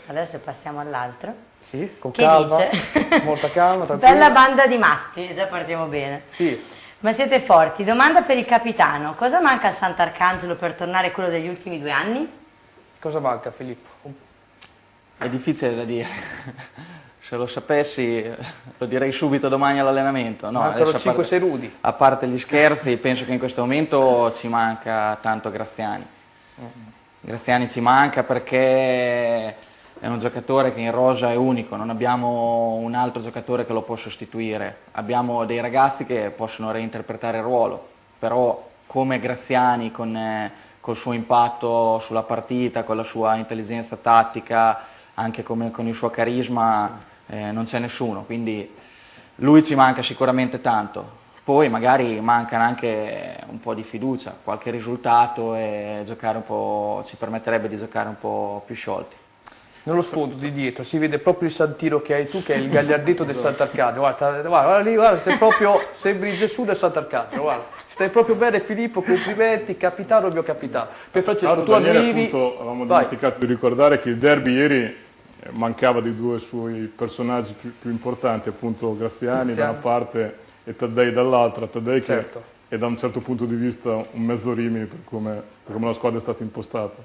Adesso passiamo all'altro. Sì, con che calma, dice? molta calma, tranquilla. Bella banda di matti, già partiamo bene. Sì. Ma siete forti. Domanda per il capitano. Cosa manca al Sant'Arcangelo per tornare quello degli ultimi 2 anni? Cosa manca, Filippo? È difficile da dire. Se lo sapessi lo direi subito domani all'allenamento. No, mancano adesso, 5-6 rudi. A parte gli scherzi, penso che in questo momento ci manca tanto Graziani. Graziani ci manca perché è un giocatore che in rosa è unico, non abbiamo un altro giocatore che lo può sostituire. Abbiamo dei ragazzi che possono reinterpretare il ruolo, però come Graziani col suo impatto sulla partita, con la sua intelligenza tattica, anche con il suo carisma, non c'è nessuno, quindi lui ci manca sicuramente tanto. Poi magari mancano anche un po' di fiducia, qualche risultato e giocare un po', ci permetterebbe di giocare un po' più sciolti. Nello sfondo di dietro si vede proprio il santiro che hai tu, che è il gagliardetto del Sant'Arcangelo. Guarda lì, guarda, sembri Gesù del Sant'Arcangelo, guarda. Stai proprio bene Filippo, complimenti, capitano, mio capitano. Per Francesco, tu arrivi... Appunto, avevamo dimenticato di ricordare che il derby ieri mancava di due suoi personaggi più importanti, appunto Graziani da una parte e Taddei dall'altra. Taddei che è da un certo punto di vista un mezzo Rimini per come la squadra è stata impostata.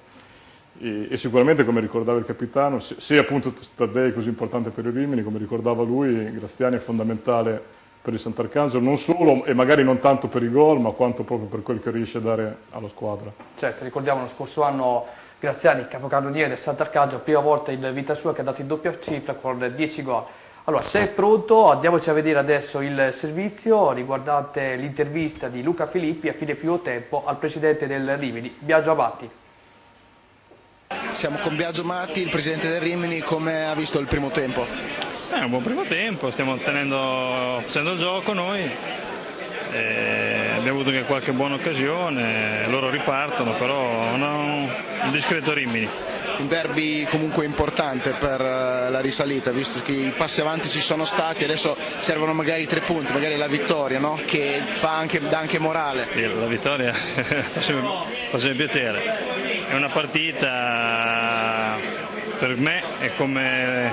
E sicuramente, come ricordava il capitano, se appunto Taddei è così importante per il Rimini, come ricordava lui, Graziani è fondamentale per il Sant'Arcangelo, non solo e magari non tanto per i gol, ma quanto proprio per quel che riesce a dare alla squadra. Certo, ricordiamo lo scorso anno Graziani, capocannoniere del Sant'Arcangelo, prima volta in vita sua che ha dato in doppia cifra con 10 gol. Allora, sei pronto? Andiamoci a vedere adesso il servizio riguardante l'intervista di Luca Filippi a fine primo tempo al presidente del Rimini, Biagio Amati. Siamo con Biagio Amati, il presidente del Rimini. Come ha visto il primo tempo? È un buon primo tempo, stiamo facendo il gioco noi, abbiamo avuto anche qualche buona occasione, loro ripartono, però un discreto Rimini. Un derby comunque importante per la risalita, visto che i passi avanti ci sono stati, adesso servono magari 3 punti, magari la vittoria, no? Che dà anche morale. La vittoria fa sempre piacere. È una partita per me è come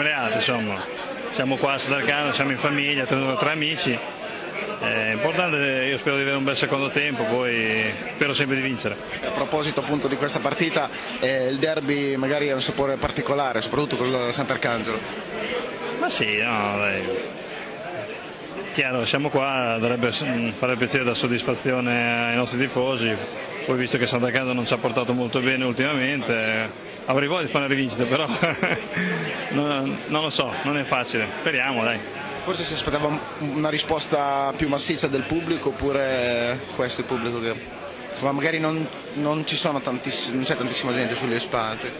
le altre, insomma. Siamo qua a Sant'Arcangelo, siamo in famiglia, tra amici. È importante, io spero di avere un bel secondo tempo, poi spero sempre di vincere. A proposito appunto di questa partita, il derby magari ha un sapore particolare, soprattutto con il Sant'Arcangelo. Ma sì, no, dai. Chiaro, siamo qua, dovrebbe fare piacere da soddisfazione ai nostri tifosi. Poi visto che Sant'Arcangelo non ci ha portato molto bene ultimamente, avrei voglia di fare una rivincita, però non lo so, non è facile, speriamo dai. Forse si aspettava una risposta più massiccia del pubblico, oppure questo è il pubblico che magari non c'è tantissima gente sulle spalle?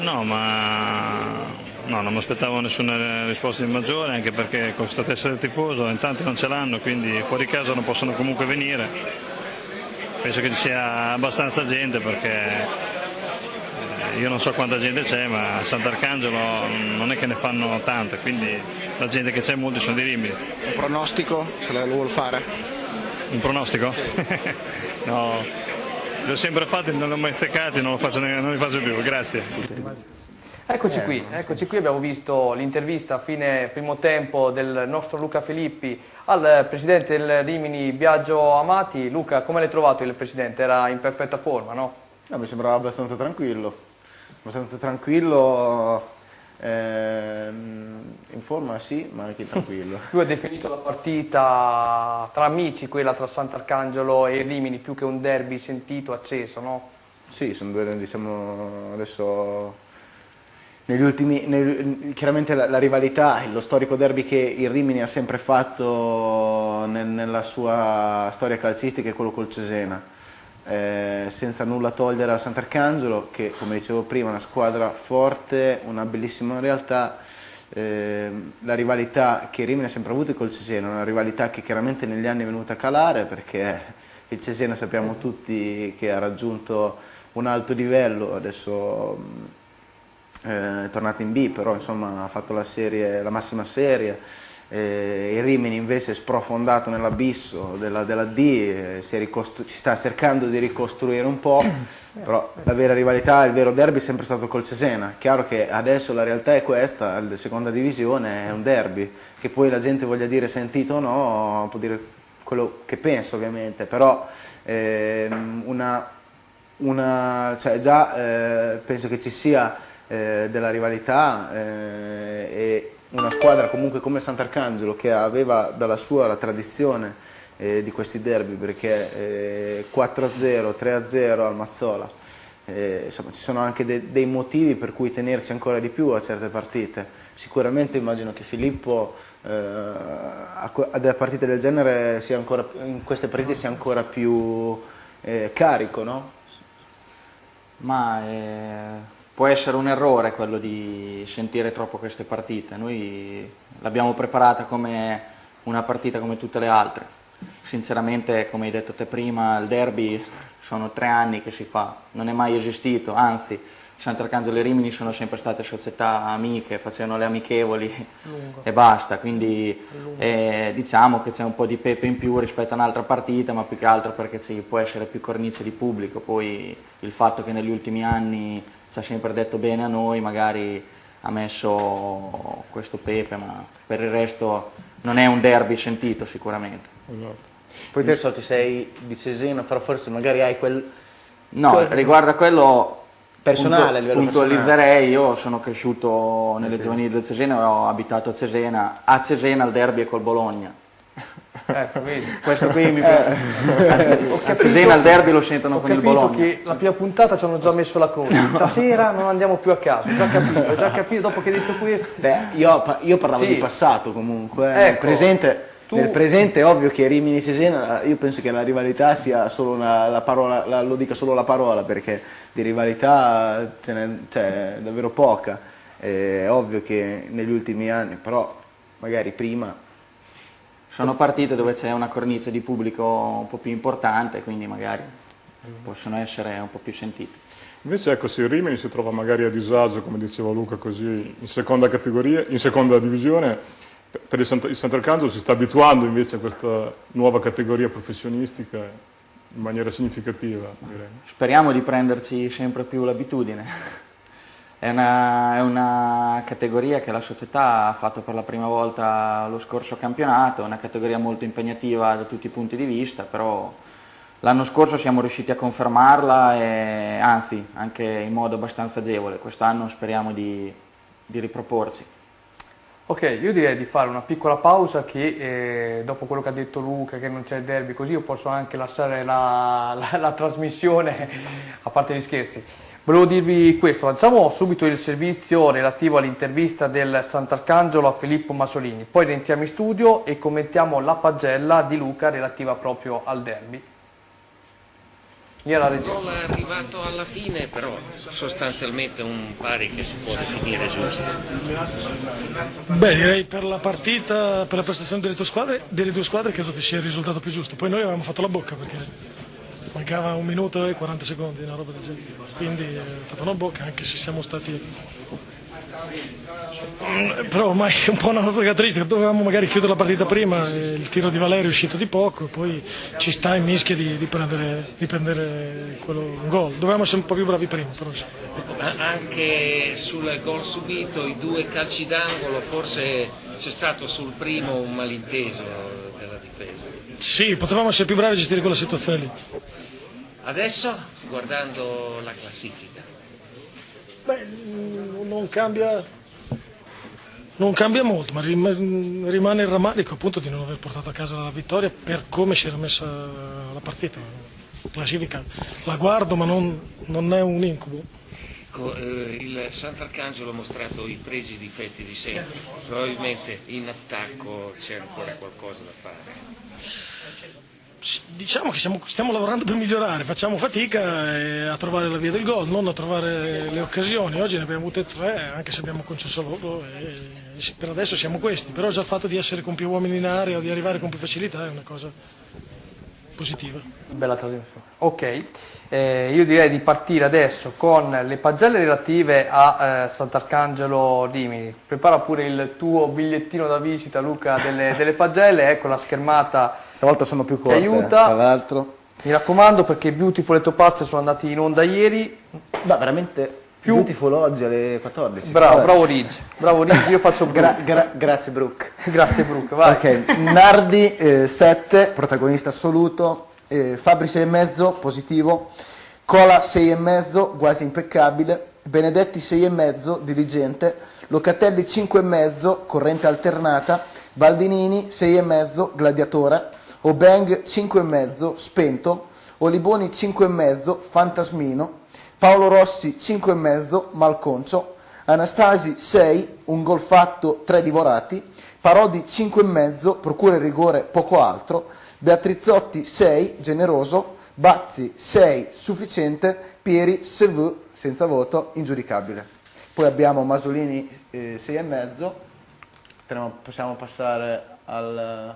No, non mi aspettavo nessuna risposta di maggiore, anche perché con questa testa del tifoso in tanti non ce l'hanno, quindi fuori casa non possono comunque venire. Penso che ci sia abbastanza gente, perché io non so quanta gente c'è, ma a Sant'Arcangelo non è che ne fanno tanta, quindi la gente che c'è, molti sono di Rimini. Un pronostico, se lo vuol fare? Un pronostico? No, li ho sempre fatti, non li ho mai steccati, non li faccio più, grazie. Eccoci qui, abbiamo visto l'intervista a fine primo tempo del nostro Luca Filippi al presidente del Rimini Biagio Amati. Luca, come l'hai trovato il presidente? Era in perfetta forma, no? No, mi sembrava abbastanza tranquillo, in forma sì, ma anche tranquillo. Lui ha definito la partita tra amici, quella tra Sant'Arcangelo e Rimini, più che un derby sentito, acceso, no? Sì, sono due, diciamo, adesso negli ultimi, chiaramente la rivalità, lo storico derby che il Rimini ha sempre fatto nella sua storia calcistica è quello col Cesena. Senza nulla togliere al Sant'Arcangelo, che come dicevo prima è una squadra forte, una bellissima realtà. La rivalità che Rimini ha sempre avuto col Cesena, una rivalità che chiaramente negli anni è venuta a calare, perché il Cesena sappiamo tutti che ha raggiunto un alto livello, adesso è tornato in B, però insomma ha fatto la massima serie. Il Rimini invece è sprofondato nell'abisso della D, si sta cercando di ricostruire un po', però la vera rivalità, il vero derby è sempre stato col Cesena. Chiaro che adesso la realtà è questa, la seconda divisione è un derby, che poi la gente voglia dire sentito o no, può dire quello che pensa ovviamente, però cioè già penso che ci sia della rivalità e una squadra comunque come Sant'Arcangelo, che aveva dalla sua la tradizione di questi derby, perché 4-0, 3-0 al Mazzola, insomma ci sono anche dei motivi per cui tenerci ancora di più a certe partite. Sicuramente immagino che Filippo a delle partite del genere in queste partite sia ancora più carico, no? Ma può essere un errore quello di sentire troppo queste partite. Noi l'abbiamo preparata come una partita come tutte le altre. Sinceramente, come hai detto te prima, il derby sono 3 anni che si fa, non è mai esistito, anzi Sant'Arcangelo e Rimini sono sempre state società amiche, facevano le amichevoli e basta, quindi diciamo che c'è un po' di pepe in più rispetto a un'altra partita, ma più che altro perché ci può essere più cornice di pubblico. Poi il fatto che negli ultimi anni ci ha sempre detto bene a noi magari ha messo questo pepe, ma per il resto non è un derby sentito sicuramente. Esatto. Poi adesso ti sei di Cesena, però forse magari hai riguardo a quello personale, a livello puntualizzerei. Io sono cresciuto nelle giovanili del Cesena e ho abitato a Cesena. A Cesena il derby è col Bologna. Questo qui mi a Cesena il derby lo sentono con il Bologna. Ho capito che la prima puntata ci hanno già messo la coda. Stasera non andiamo più a caso, ho già capito dopo che hai detto questo. Io parlavo di passato comunque, nel presente è ovvio che Rimini-Cesena, io penso che la rivalità sia solo la parola, lo dica solo la parola, perché di rivalità c'è davvero poca. È ovvio che negli ultimi anni, però magari prima... Sono partite dove c'è una cornice di pubblico un po' più importante, quindi magari possono essere un po' più sentite. Invece ecco, se il Rimini si trova magari a disagio, come diceva Luca, così in seconda categoria, in seconda divisione, per il Sant'Arcangelo si sta abituando invece a questa nuova categoria professionistica in maniera significativa, direi. Speriamo di prenderci sempre più l'abitudine. È una categoria che la società ha fatto per la prima volta lo scorso campionato, è una categoria molto impegnativa da tutti i punti di vista, però l'anno scorso siamo riusciti a confermarla e anzi anche in modo abbastanza agevole. Quest'anno speriamo di riproporci. Ok, io direi di fare una piccola pausa che dopo quello che ha detto Luca, che non c'è il derby, così io posso anche lasciare la trasmissione, a parte gli scherzi. Volevo dirvi questo, lanciamo subito il servizio relativo all'intervista del Sant'Arcangelo a Filippo Masolini, poi rientriamo in studio e commentiamo la pagella di Luca relativa proprio al derby. Il gol è arrivato alla fine, però sostanzialmente un pari che si può definire giusto. Beh, direi per la partita, per la prestazione delle due squadre credo che sia il risultato più giusto. Poi noi avevamo fatto la bocca perché mancava 1 minuto e 40 secondi, una roba del genere. Quindi abbiamo fatto una bocca, anche se siamo stati... Però ormai è un po' una nostra caratteristica, dovevamo magari chiudere la partita prima, il tiro di Valerio è uscito di poco, poi ci sta in mischia di prendere un gol. Dovevamo essere un po' più bravi prima. Però. Anche sul gol subito, i 2 calci d'angolo, forse c'è stato sul primo un malinteso della difesa. Sì, potevamo essere più bravi a gestire quella situazione lì. Adesso, guardando la classifica. Beh, non cambia molto, ma rimane il rammarico appunto di non aver portato a casa la vittoria per come si era messa la partita. La classifica la guardo, ma non è un incubo. Il Sant'Arcangelo ha mostrato i pregi e i difetti di sempre, probabilmente in attacco c'è ancora qualcosa da fare. Diciamo che stiamo lavorando per migliorare, facciamo fatica a trovare la via del gol, non a trovare le occasioni. Oggi ne abbiamo avute 3, anche se abbiamo concesso loro, e per adesso siamo questi, però già il fatto di essere con più uomini in area o di arrivare con più facilità è una cosa positiva. Bella trasmissione. Ok, io direi di partire adesso con le pagelle relative a Sant'Arcangelo Rimini. Prepara pure il tuo bigliettino da visita, Luca, delle pagelle. Ecco la schermata. Stavolta sono più corte, aiuta. Tra l'altro. Mi raccomando, perché Beautiful e Topazio sono andati in onda ieri. Beh, veramente Beautiful oggi alle 14. Bravo Ridge, io faccio grazie Brooke. Grazie Brooke, vai. Ok, Nardi 7, protagonista assoluto, Fabri 6,5, positivo, Cola 6,5, quasi impeccabile, Benedetti 6,5, dirigente, Locatelli 5,5, corrente alternata, Baldinini 6,5, gladiatore, Obeng 5,5, spento, Oliboni 5,5, fantasmino, Paolo Rossi 5,5, malconcio, Anastasi 6, un gol fatto, 3 divorati, Parodi 5,5, procura il rigore, poco altro, Beatrizzotti 6, generoso, Bazzi 6, sufficiente, Pieri, Seveux, senza voto, ingiudicabile. Poi abbiamo Masolini 6,5, possiamo passare al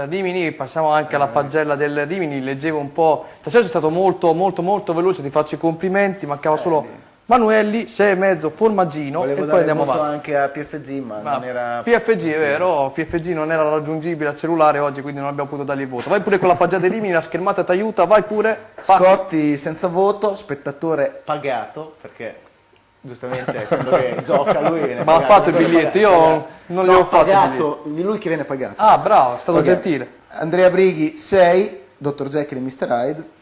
Rimini, passiamo anche alla pagella del Rimini. Leggevo un po', stasera è stato molto veloce, ti faccio i complimenti, mancava solo Manuelli 6,5, Formaggino. Volevo e poi andiamo avanti avanti. anche a PFG, ma non era... PFG è vero, PFG non era raggiungibile al cellulare oggi, quindi non abbiamo potuto dargli il voto. Vai pure con la pagella dei Rimini, la schermata ti aiuta, vai pure. Scotti senza voto, spettatore pagato, perché giustamente essendo che gioca lui viene ma pagato. ha fatto il biglietto, io non gli ho fatto pagato, lui che viene pagato. Ah, bravo, è stato Okay. gentile. Andrea Brighi 6, Dr. Jekyll e Mr. Hyde.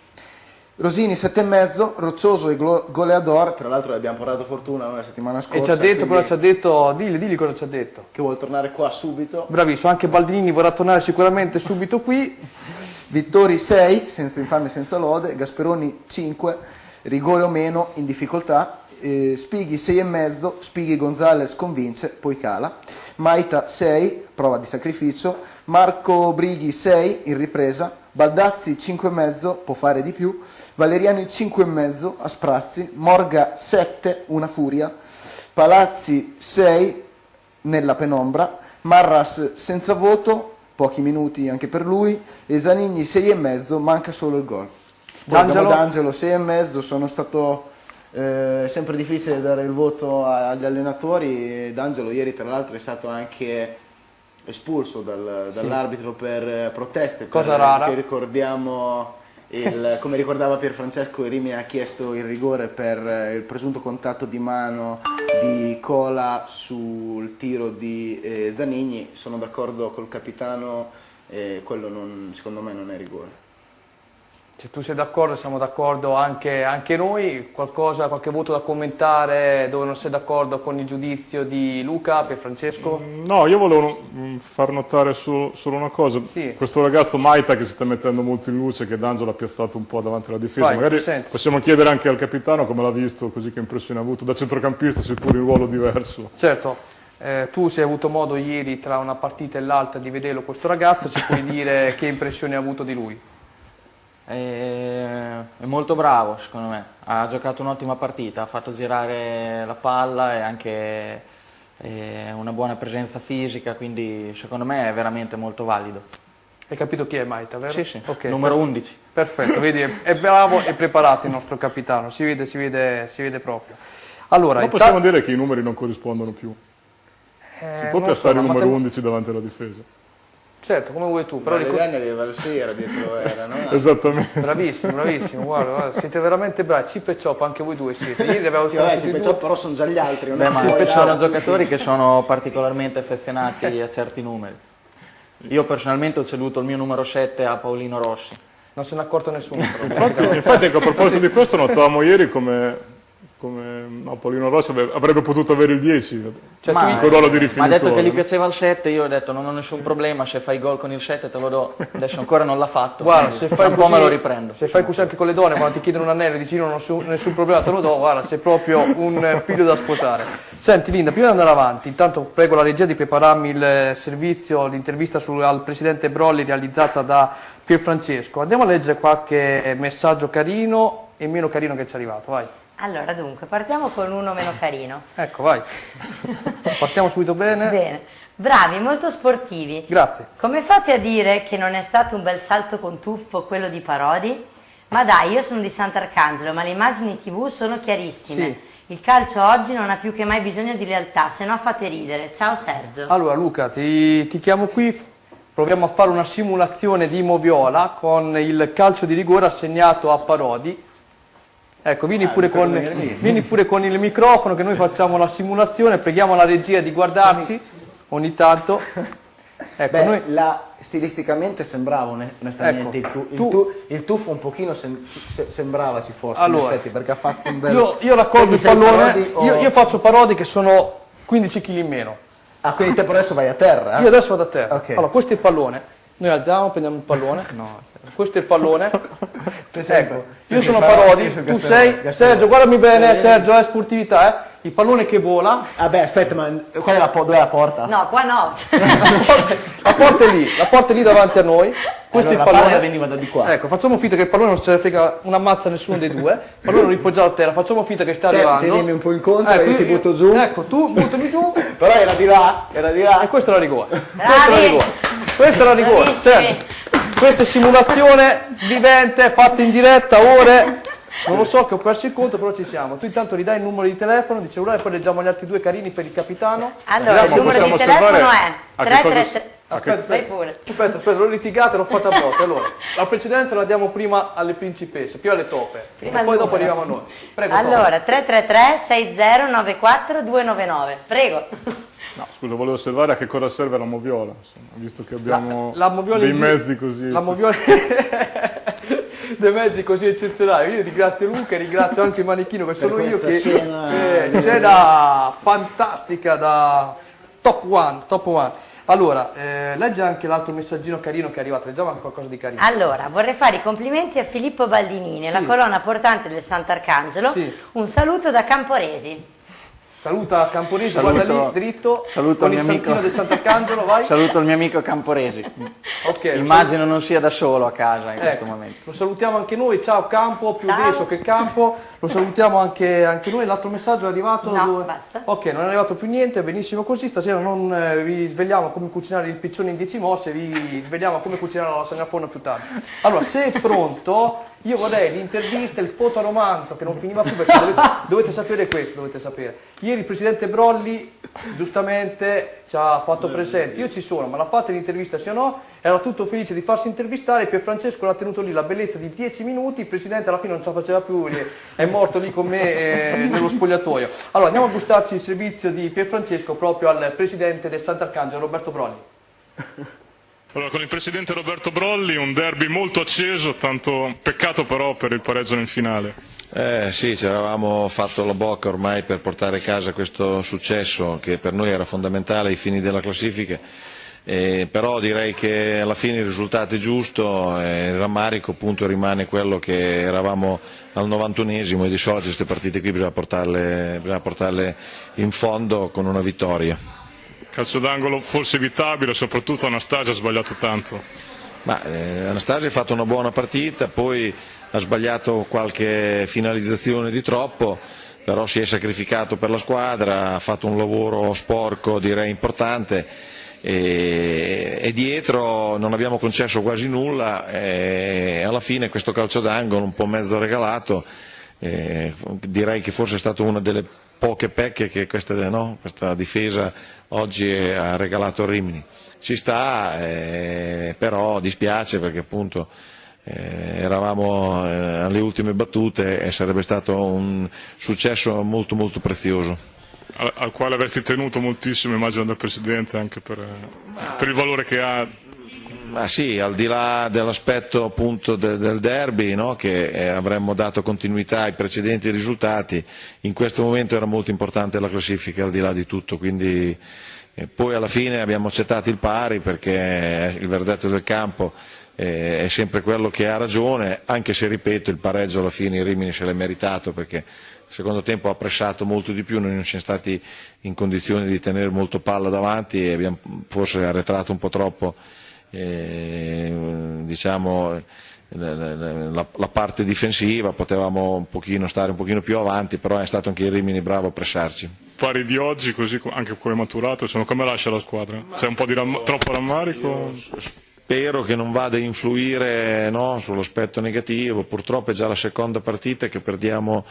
Rosini 7,5, Roccioso e goleador, tra l'altro abbiamo portato fortuna noi la settimana scorsa. E ci ha detto cosa ci ha detto, digli cosa ci ha detto. Che vuole tornare qua subito. Bravissimo, anche Baldinini vorrà tornare sicuramente subito qui. Vittori 6, senza infame e senza lode, Gasperoni 5, rigore o meno in difficoltà, Spighi 6,5, Spighi Gonzales convince, poi cala, Maita 6, prova di sacrificio, Marco Brighi 6 in ripresa, Baldazzi 5,5, può fare di più, Valeriani 5,5 a sprazzi, Morga 7, una furia, Palazzi 6 nella penombra, Marras senza voto, pochi minuti anche per lui, e Zanigni 6,5, manca solo il gol. D'Angelo 6,5, sono stato sempre difficile dare il voto agli allenatori. D'Angelo ieri tra l'altro è stato anche espulso dall'arbitro per proteste, cosa rara, che ricordiamo come ricordava Pierfrancesco, il Rimini ha chiesto il rigore per il presunto contatto di mano di Cola sul tiro di Zanigni. Sono d'accordo col capitano, quello secondo me non è rigore. Se tu sei d'accordo, siamo d'accordo anche noi. Qualche voto da commentare dove non sei d'accordo con il giudizio di Luca, Pierfrancesco? No, io volevo far notare solo una cosa. Sì. Questo ragazzo Maita che si sta mettendo molto in luce, che D'Angelo ha piazzato un po' davanti alla difesa. Vai, magari senti. possiamo chiedere anche al capitano come l'ha visto, così che impressione ha avuto da centrocampista, seppur in ruolo diverso. Certo. Tu sei avuto modo ieri tra una partita e l'altra di vederlo questo ragazzo, ci puoi dire che impressione hai avuto di lui? È molto bravo secondo me, ha giocato un'ottima partita, ha fatto girare la palla e anche una buona presenza fisica, quindi secondo me è veramente molto valido. Hai capito chi è Maita, vero? Sì, Okay, numero 11. Perfetto, vedi, è bravo e preparato il nostro capitano, si vede proprio. Allora, ma possiamo dire che i numeri non corrispondono più? Si può piazzare il numero 11 davanti alla difesa? Certo, come vuoi tu, però Valeriani aveva il Sera dietro, era, no? Esattamente. Bravissimo, guarda, siete veramente bravi. Chip e Chop, anche voi due siete. Ieri avevo Chip e Chop, però sono già gli altri. Ma sono giocatori che sono particolarmente affezionati a certi numeri. Io personalmente ho ceduto il mio numero 7 a Paolino Rossi. Non se n'è accorto nessuno. Infatti, ecco, a proposito di questo, notavamo ieri come Paolino Rossi avrebbe potuto avere il 10, cioè, con il ruolo di rifinitore. Ma ha detto che gli piaceva il 7, io ho detto non ho nessun problema, se fai gol con il 7 te lo do. Adesso ancora non l'ha fatto. Guarda, se fai un po' me lo riprendo. Se fai così anche con le donne, quando ti chiedono un anello e dici non ho nessun problema, te lo do, guarda, sei proprio un figlio da sposare. Senti Linda, prima di andare avanti, intanto prego la regia di prepararmi il servizio, l'intervista al presidente Brolli realizzata da Pierfrancesco. Andiamo a leggere qualche messaggio carino e meno carino che ci è arrivato, vai. Allora, dunque, partiamo con uno meno carino. Ecco, vai. Partiamo subito bene. Bene. Bravi, molto sportivi. Grazie. Come fate a dire che non è stato un bel salto con tuffo quello di Parodi? Ma dai, io sono di Sant'Arcangelo, ma le immagini TV sono chiarissime. Sì. Il calcio oggi non ha più che mai bisogno di lealtà, se no fate ridere. Ciao Sergio. Allora Luca, ti chiamo qui, proviamo a fare una simulazione di Moviola con il calcio di rigore assegnato a Parodi. Ecco, vieni pure con il microfono che noi facciamo la simulazione, preghiamo la regia di guardarci ogni tanto. Ecco, Beh, stilisticamente sembrava onestamente il tuffo un pochino sembrava ci fosse, in effetti, perché ha fatto un bel... Io raccolgo il pallone, io faccio Parodi che sono 15 kg in meno. Ah, quindi te per adesso vai a terra? Io adesso vado a terra. Okay. Allora, questo è il pallone, noi alziamo, prendiamo il pallone, questo è il pallone, ecco, io sono Parodi, tu sei, Sergio, guardami bene, Sergio, è sportività, il pallone che vola. Vabbè, aspetta, ma qual è dov'è la porta? No, qua no. La porta è lì davanti a noi. Questo allora, è il pallone. veniva da di qua. Ecco, facciamo finta che il pallone non se ne frega una mazza nessuno dei due. Il pallone lo ripoggiato a terra, facciamo finta che sta arrivando. Tienimi un po' incontro e io ti butto giù. Ecco, tu buttami giù. Però era di là, E questo era rigore. Questo era rigore. Questa è simulazione vivente, fatta in diretta, ore. Non lo so che ho perso il conto, però ci siamo. Tu intanto ridai il numero di telefono di cellulare e poi leggiamo gli altri due carini per il capitano. Allora, il numero di telefono è 333. Aspetta, l'ho litigata e l'ho fatta a botte. Allora, la precedenza la diamo prima alle principesse, più alle tope. E poi dopo arriviamo a noi. Prego. Allora, 333 6094 299. Prego. No, scusa, volevo osservare a che cosa serve la moviola, insomma, visto che abbiamo moviola dei mezzi così. La moviola dei mezzi così eccezionali. Io ringrazio Luca e ringrazio anche il manichino che sono io, che scena fantastica da top one. Allora, legge anche l'altro messaggino carino che è arrivato, leggiamo anche qualcosa di carino. Allora, vorrei fare i complimenti a Filippo Baldinini, la colonna portante del Sant'Arcangelo. Un saluto da Camporesi. Saluta Camporesi, guarda lì dritto, con il santino del Sant'Arcangelo, vai. Saluto il mio amico Camporesi. Immagino non sia da solo a casa in questo momento. Lo salutiamo anche noi, ciao Campo, più Veso che Campo, lo salutiamo anche noi. L'altro messaggio è arrivato? No, basta. Ok, non è arrivato più niente, benissimo così. Stasera non vi svegliamo come cucinare il piccione in 10 mosse, vi svegliamo come cucinare la lasagna a forno più tardi. Allora, se è pronto, io vorrei l'intervista, il fotoromanzo che non finiva più, perché dovete sapere questo, dovete sapere. Ieri il presidente Brolli giustamente ci ha fatto presente, io ci sono, ma l'ha fatta l'intervista sì o no? Era tutto felice di farsi intervistare, Pierfrancesco l'ha tenuto lì la bellezza di 10 minuti, il presidente alla fine non ce la faceva più, è morto lì con me nello spogliatoio. Allora andiamo a gustarci il servizio di Pierfrancesco proprio al presidente del Sant'Arcangelo, Roberto Brolli. Allora, con il presidente Roberto Brolli un derby molto acceso, tanto peccato però per il pareggio nel finale. Sì, ci eravamo fatto la bocca ormai per portare a casa questo successo che per noi era fondamentale ai fini della classifica, però direi che alla fine il risultato è giusto, il rammarico appunto rimane quello che eravamo al 91esimo e di solito queste partite qui bisogna portarle in fondo con una vittoria. Calcio d'angolo forse evitabile, soprattutto Anastasia ha sbagliato tanto. Anastasia ha fatto una buona partita, poi ha sbagliato qualche finalizzazione di troppo, però si è sacrificato per la squadra, ha fatto un lavoro sporco direi importante e dietro non abbiamo concesso quasi nulla e alla fine questo calcio d'angolo un po' mezzo regalato, direi che forse è stata una delle poche pecche che questa difesa oggi ha regalato a Rimini. Ci sta, però dispiace perché appunto eravamo alle ultime battute e sarebbe stato un successo molto molto prezioso. Al quale avresti tenuto moltissimo, immagino, dal Presidente, anche per il valore che ha. Ma sì, al di là dell'aspetto appunto del derby, no, che avremmo dato continuità ai precedenti risultati, in questo momento era molto importante la classifica al di là di tutto, quindi poi alla fine abbiamo accettato il pari perché il verdetto del campo è sempre quello che ha ragione, anche se ripeto il pareggio alla fine il Rimini se l'è meritato perché il secondo tempo ha pressato molto di più, noi non siamo stati in condizione di tenere molto palla davanti e abbiamo forse arretrato un po' troppo diciamo la parte difensiva, potevamo stare un pochino più avanti, però è stato anche il Rimini bravo a pressarci. Pari di oggi, così anche come maturato, come lascia la squadra? C'è un po' di troppo rammarico? Spero che non vada a influire sull'aspetto negativo, purtroppo è già la seconda partita che perdiamo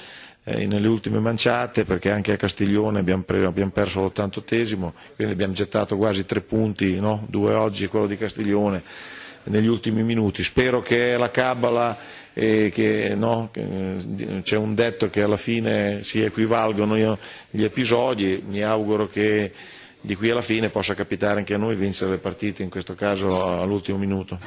nelle ultime manciate, perché anche a Castiglione abbiamo perso l'88esimo, quindi abbiamo gettato quasi 3 punti, 2 oggi e quello di Castiglione negli ultimi minuti. Spero che la cabala, c'è un detto che alla fine si equivalgono gli episodi, mi auguro che di qui alla fine possa capitare anche a noi vincere le partite, in questo caso all'ultimo minuto.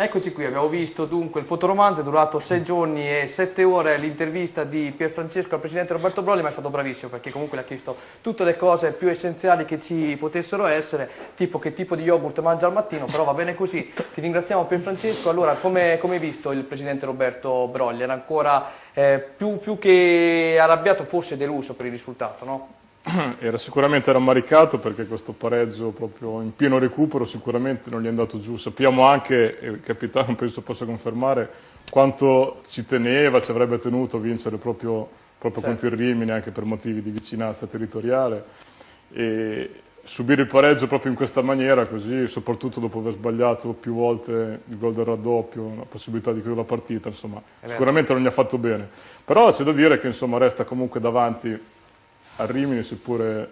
Eccoci qui, abbiamo visto dunque il fotoromanzo, è durato 6 giorni e 7 ore l'intervista di Pierfrancesco al presidente Roberto Broglie, ma è stato bravissimo perché comunque le ha chiesto tutte le cose più essenziali che ci potessero essere, tipo che tipo di yogurt mangia al mattino, però va bene così. Ti ringraziamo Pierfrancesco. Allora, come hai visto il presidente Roberto Broglie? Era ancora più che arrabbiato, forse deluso per il risultato, no? Era sicuramente rammaricato perché questo pareggio proprio in pieno recupero sicuramente non gli è andato giù. Sappiamo anche, e il capitano penso possa confermare, quanto ci teneva, ci avrebbe tenuto a vincere proprio contro il Rimini, anche per motivi di vicinanza territoriale. E subire il pareggio proprio in questa maniera, così, soprattutto dopo aver sbagliato più volte il gol del raddoppio, la possibilità di chiudere la partita, insomma, sicuramente non gli ha fatto bene. Però c'è da dire che insomma, resta comunque davanti al Rimini, seppure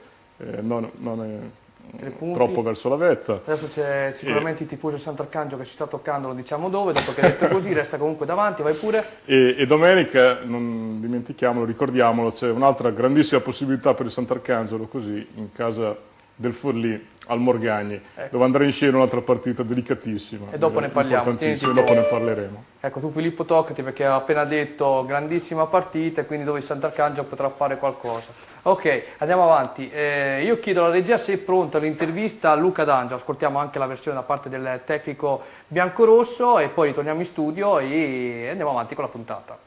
non è troppo verso la vetta. Adesso c'è sicuramente il tifoso Sant'Arcangelo che ci sta toccando, lo diciamo dove, dopo che hai detto così, resta comunque davanti, vai pure. E domenica, non dimentichiamolo, ricordiamolo, c'è un'altra grandissima possibilità per il Sant'Arcangelo, così, in casa del Forlì, al Morgagni, dove andrà in scena un'altra partita delicatissima. E dopo ne parliamo. Dopo ne parleremo. Ecco, tu Filippo toccati perché ha appena detto grandissima partita, quindi dove il Sant'Arcangelo potrà fare qualcosa. Ok, andiamo avanti. Io chiedo alla regia se è pronta l'intervista a Luca D'Angelo, ascoltiamo anche la versione da parte del tecnico biancorosso e poi ritorniamo in studio e andiamo avanti con la puntata.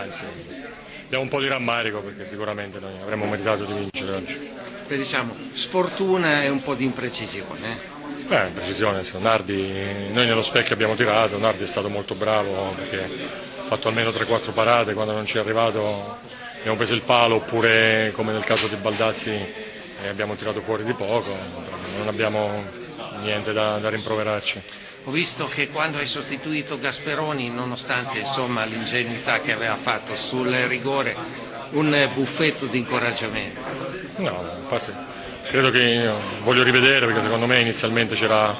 Anzi, abbiamo un po' di rammarico perché sicuramente noi avremmo meritato di vincere oggi. Diciamo, sfortuna e un po' di imprecisione. Imprecisione, Nardi, noi nello specchio abbiamo tirato, Nardi è stato molto bravo perché ha fatto almeno 3-4 parate, quando non ci è arrivato abbiamo preso il palo, oppure come nel caso di Baldazzi abbiamo tirato fuori di poco, non abbiamo niente da rimproverarci. Ho visto che quando hai sostituito Gasperoni, nonostante l'ingenuità che aveva fatto sul rigore, un buffetto di incoraggiamento. No, credo che voglio rivedere perché secondo me inizialmente c'era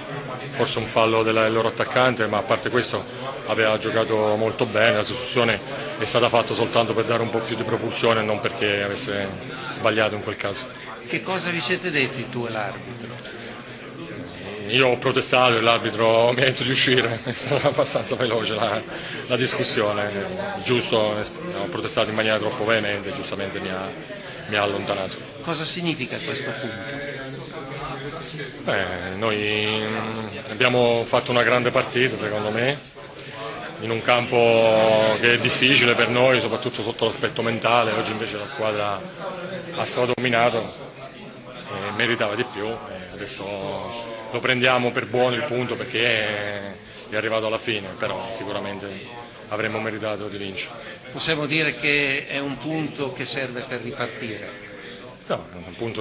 forse un fallo del loro attaccante, ma a parte questo aveva giocato molto bene, la sostituzione è stata fatta soltanto per dare un po' più di propulsione e non perché avesse sbagliato in quel caso. Che cosa vi siete detti tu e l'arbitro? Io ho protestato e l'arbitro mi ha detto di uscire, è stata abbastanza veloce la discussione, giusto, ho protestato in maniera troppo veemente, giustamente mi ha allontanato. Cosa significa questo punto? Noi abbiamo fatto una grande partita secondo me, in un campo che è difficile per noi, soprattutto sotto l'aspetto mentale. Oggi invece la squadra ha stradominato e meritava di più, adesso lo prendiamo per buono il punto perché è arrivato alla fine, però sicuramente avremmo meritato di vincere. Possiamo dire che è un punto che serve per ripartire? No,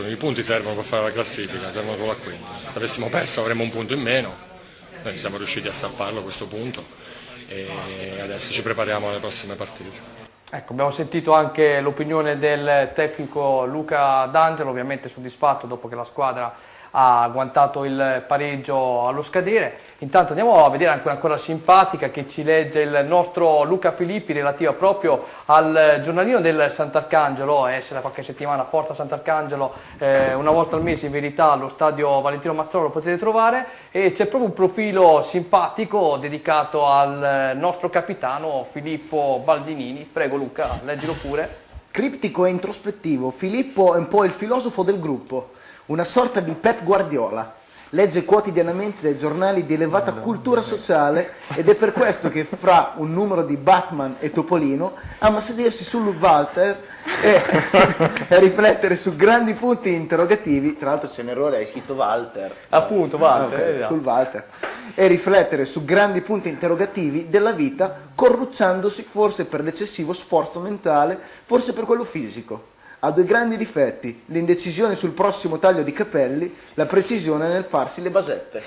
i punti servono per fare la classifica, servono solo a quello. Se avessimo perso avremmo un punto in meno, noi siamo riusciti a strapparlo a questo punto e adesso ci prepariamo alle prossime partite. Ecco, abbiamo sentito anche l'opinione del tecnico Luca D'Angelo, ovviamente soddisfatto dopo che la squadra ha agguantato il pareggio allo scadere. Intanto andiamo a vedere ancora simpatica che ci legge il nostro Luca Filippi relativa proprio al giornalino del Sant'Arcangelo. Se da qualche settimana Forza Sant'Arcangelo, una volta al mese in verità allo stadio Valentino Mazzola lo potete trovare, e c'è proprio un profilo simpatico dedicato al nostro capitano Filippo Baldinini. Prego Luca, leggilo pure. Criptico e introspettivo, Filippo è un po' il filosofo del gruppo, una sorta di Pep Guardiola. Legge quotidianamente dai giornali di elevata cultura sociale ed è per questo che fra un numero di Batman e Topolino ama sedersi sul Walter e riflettere su grandi punti interrogativi. Tra l'altro c'è un errore, hai scritto Walter. Appunto, Walter. Sul Walter. E riflettere su grandi punti interrogativi della vita, corrucciandosi forse per l'eccessivo sforzo mentale, forse per quello fisico. Ha due grandi difetti: l'indecisione sul prossimo taglio di capelli, la precisione nel farsi le basette.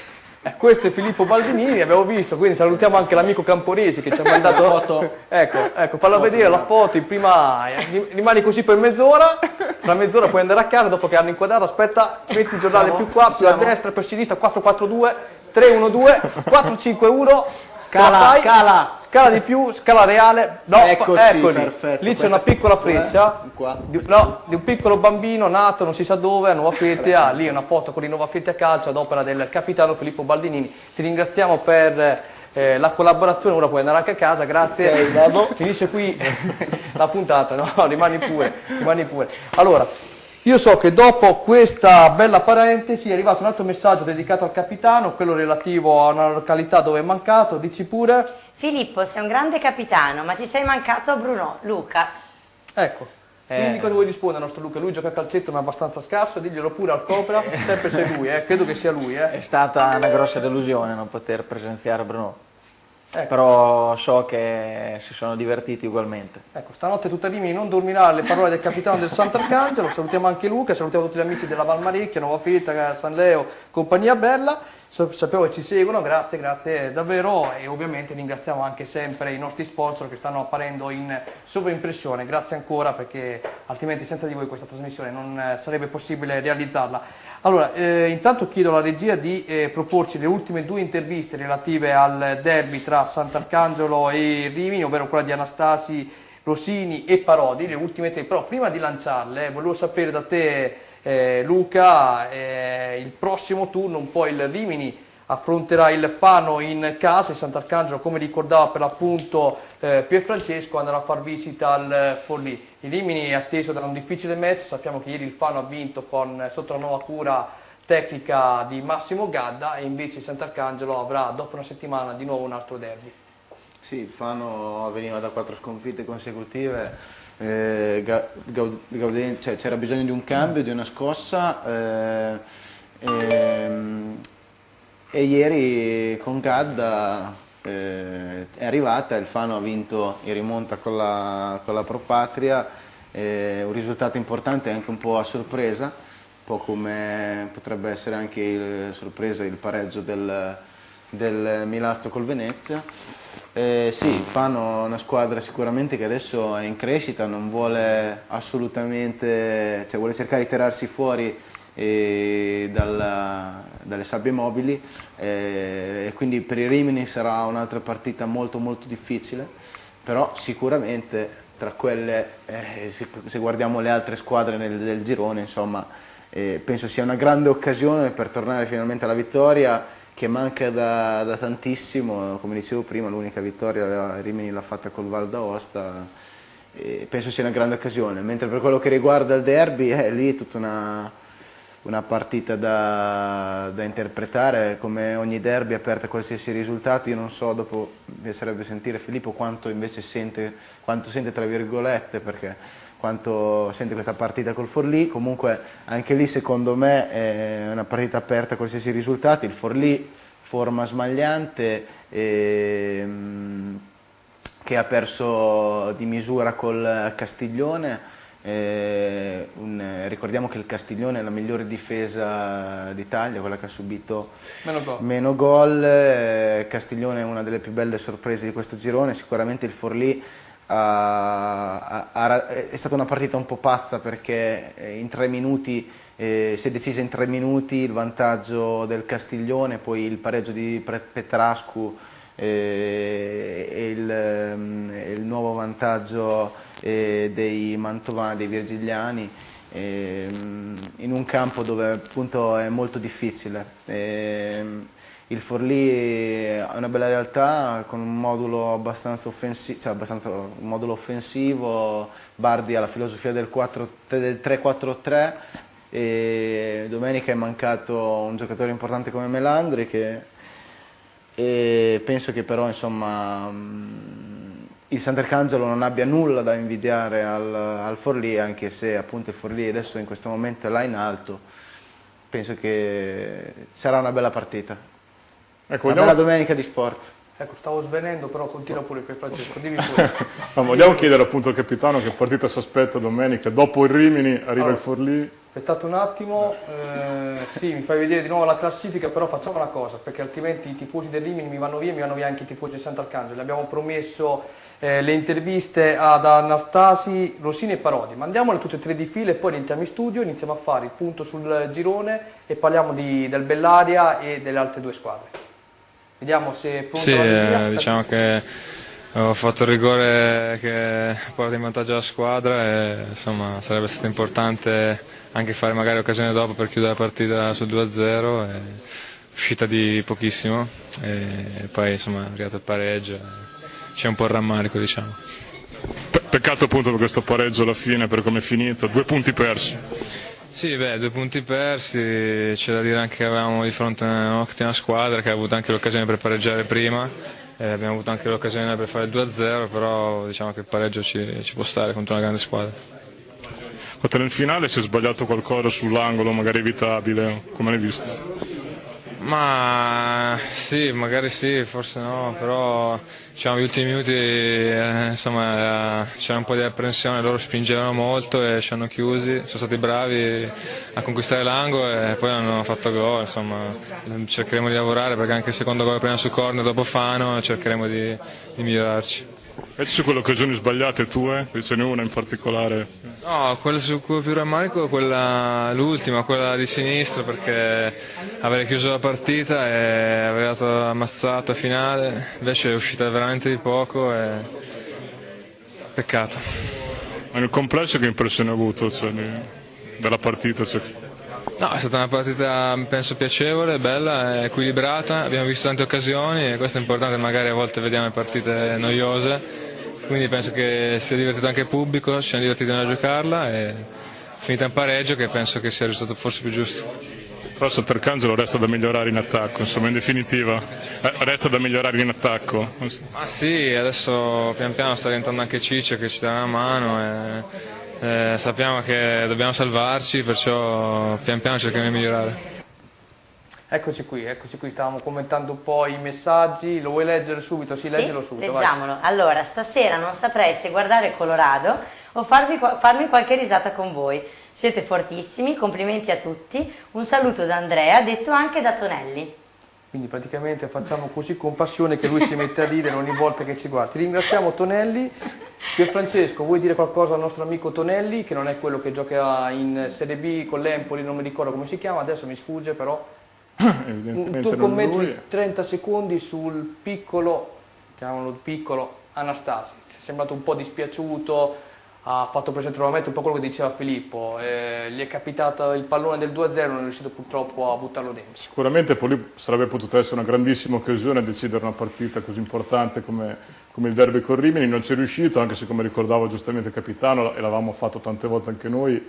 Questo è Filippo Baldinini, abbiamo visto, quindi salutiamo anche l'amico Camporesi che ci ha mandato foto. Ecco, fallo vedere la foto in prima, rimani così per mezz'ora, tra mezz'ora puoi andare a casa dopo che hanno inquadrato. Aspetta, metti il giornale più qua, più a destra, più a sinistra, 4-4-2, 3-1-2-4-5-1. Scala di più, scala reale. No, eccoli. perfetto. Lì c'è una piccola freccia di un piccolo bambino nato non si sa dove a Nuova Fetia. Lì è una foto con il Nuova Fetia Calcio ad opera del capitano Filippo Baldinini. Ti ringraziamo per la collaborazione, ora puoi andare anche a casa, grazie. Finisce qui la puntata, no? Rimani pure. Allora, io so che dopo questa bella parentesi è arrivato un altro messaggio dedicato al capitano, quello relativo a una località dove è mancato, dici pure. Filippo, sei un grande capitano, ma ci sei mancato a Bruno, Luca. Ecco. Quindi cosa vuoi rispondere al nostro Luca? Lui gioca a calcetto ma è abbastanza scarso, diglielo pure al Copra, sempre se lui, credo che sia lui. È stata una grossa delusione non poter presenziare Bruno, però so che si sono divertiti ugualmente. Ecco, stanotte tutta Rimini non dormirà alle parole del capitano del Sant'Arcangelo, salutiamo anche Luca, salutiamo tutti gli amici della Valmarecchia, Nuova Fetia, San Leo, compagnia bella. Sappiamo che ci seguono, grazie davvero, e ovviamente ringraziamo anche sempre i nostri sponsor che stanno apparendo in sovraimpressione, grazie ancora, perché altrimenti senza di voi questa trasmissione non sarebbe possibile realizzarla. Allora, intanto chiedo alla regia di proporci le ultime 2 interviste relative al derby tra Sant'Arcangelo e Rimini, ovvero quella di Anastasi, Rosini e Parodi, le ultime 3, però prima di lanciarle volevo sapere da te, Luca, il prossimo turno un po' il Rimini affronterà il Fano in casa e Sant'Arcangelo, come ricordava per l'appunto Pierfrancesco, andrà a far visita al Forlì. Il Rimini è atteso da un difficile match, sappiamo che ieri il Fano ha vinto sotto la nuova cura tecnica di Massimo Gadda, e invece Sant'Arcangelo avrà dopo una settimana di nuovo un altro derby. Sì, il Fano veniva da 4 sconfitte consecutive. C'era bisogno di un cambio, di una scossa, e ieri con Gadda è arrivata, il Fano ha vinto in rimonta con la Pro Patria, un risultato importante anche un po' a sorpresa, un po' come potrebbe essere anche sorpresa il pareggio del Milazzo col Venezia. Sì, il Fano è una squadra sicuramente che adesso è in crescita, non vuole assolutamente, vuole cercare di tirarsi fuori dalle sabbie mobili, e quindi per i Rimini sarà un'altra partita molto difficile, però sicuramente tra quelle, se guardiamo le altre squadre del girone, insomma, penso sia una grande occasione per tornare finalmente alla vittoria, che manca da tantissimo. Come dicevo prima, l'unica vittoria Rimini l'ha fatta col Val d'Aosta, penso sia una grande occasione, mentre per quello che riguarda il derby lì è tutta una partita da interpretare, come ogni derby aperta a qualsiasi risultato. Io non so, dopo mi piacerebbe sentire Filippo quanto invece sente tra virgolette, perché quanto sente questa partita col Forlì. Comunque anche lì secondo me è una partita aperta a qualsiasi risultato. Il Forlì, forma smagliante, che ha perso di misura col Castiglione. Ricordiamo che il Castiglione è la migliore difesa d'Italia, quella che ha subito meno gol. Castiglione è una delle più belle sorprese di questo girone. Sicuramente il Forlì è stata una partita un po' pazza, perché in 3 minuti si è decisa in 3 minuti il vantaggio del Castiglione, poi il pareggio di Petrascu e il nuovo vantaggio dei Mantovani, dei Virgiliani, in un campo dove appunto è molto difficile. Il Forlì è una bella realtà con un modulo abbastanza offensivo. Bardi ha la filosofia del 3-4-3, e domenica è mancato un giocatore importante come Melandri, e penso che però insomma il Sant'Arcangelo non abbia nulla da invidiare al Forlì, anche se appunto il Forlì adesso in questo momento è là in alto. Penso che sarà una bella partita. Ecco, una bella domenica di sport. Ecco, stavo svenendo, però continua pure per Francesco, dimmi pure. Vogliamo chiedere appunto al capitano che partita si aspetta domenica, dopo il Rimini arriva il Forlì. Aspettate un attimo, sì, mi fai vedere di nuovo la classifica, però facciamo una cosa, perché altrimenti i tifosi del Rimini mi vanno via anche i tifosi di Sant'Arcangelo. Abbiamo promesso le interviste ad Anastasi, Rosini e Parodi. Mandiamole tutte e 3 di fila e poi rientriamo in studio, iniziamo a fare il punto sul girone e parliamo del Bellaria e delle altre 2 squadre. Vediamo se è pronto. Sì, diciamo che ho fatto il rigore che porta in vantaggio la squadra e insomma sarebbe stato importante anche fare magari occasione dopo per chiudere la partita sul 2-0, uscita di pochissimo e poi insomma è arrivato il pareggio, c'è un po' il rammarico, diciamo. Peccato appunto per questo pareggio alla fine, per come è finito, 2 punti persi. Sì, 2 punti persi, c'è da dire anche che avevamo di fronte un'ottima squadra che ha avuto anche l'occasione per pareggiare prima, abbiamo avuto anche l'occasione per fare il 2-0, però diciamo che il pareggio ci può stare contro una grande squadra. Nel finale si è sbagliato qualcosa sull'angolo, magari evitabile, come l'hai visto? Ma sì, magari sì, forse no, però diciamo, gli ultimi minuti insomma, c'era un po' di apprensione, loro spingevano molto e ci hanno chiusi, sono stati bravi a conquistare l'angolo e poi hanno fatto gol, insomma cercheremo di lavorare perché anche il secondo gol prima su corner dopo Fano cercheremo di migliorarci. E su quelle occasioni sbagliate tue? Ce n'è una in particolare? No, quella su cui ho più rammarico è l'ultima, quella di sinistra, perché avrei chiuso la partita e avrei dato l'ammazzata finale, invece è uscita veramente di poco e peccato. Ma nel complesso che impressione hai avuto della partita? No, è stata una partita penso piacevole, bella, equilibrata, abbiamo visto tante occasioni e questo è importante, magari a volte vediamo partite noiose, quindi penso che sia divertito anche il pubblico, ci siamo divertiti a giocarla e finita in pareggio che penso che sia il risultato forse più giusto. Però Sant'Arcangelo resta da migliorare in attacco, insomma in definitiva resta da migliorare in attacco. Ah sì, adesso pian piano sta diventando anche Ciccio che ci dà una mano e sappiamo che dobbiamo salvarci, perciò pian piano cerchiamo di migliorare. Eccoci qui, stavamo commentando un po' i messaggi, lo vuoi leggere subito? Sì, leggelo subito. Leggiamolo. Vai. Allora, stasera non saprei se guardare Colorado o farmi qualche risata con voi. Siete fortissimi, complimenti a tutti, un saluto da Andrea, detto anche da Tonelli. Quindi praticamente facciamo così con passione che lui si mette a ridere ogni volta che ci guarda. Ti ringraziamo Tonelli. Pierfrancesco, vuoi dire qualcosa al nostro amico Tonelli, che non è quello che gioca in Serie B con l'Empoli, non mi ricordo come si chiama, adesso mi sfugge però. Un tuo commento in 30 secondi sul piccolo, chiamalo piccolo, Anastasi. Ci è sembrato un po' dispiaciuto, ha fatto presente nuovamente un po' quello che diceva Filippo, gli è capitato il pallone del 2-0, non è riuscito purtroppo a buttarlo dentro. Sicuramente poi lì sarebbe potuta essere una grandissima occasione a decidere una partita così importante come il derby con Rimini, non ci è riuscito, anche se come ricordava giustamente il capitano, e l'avevamo fatto tante volte anche noi,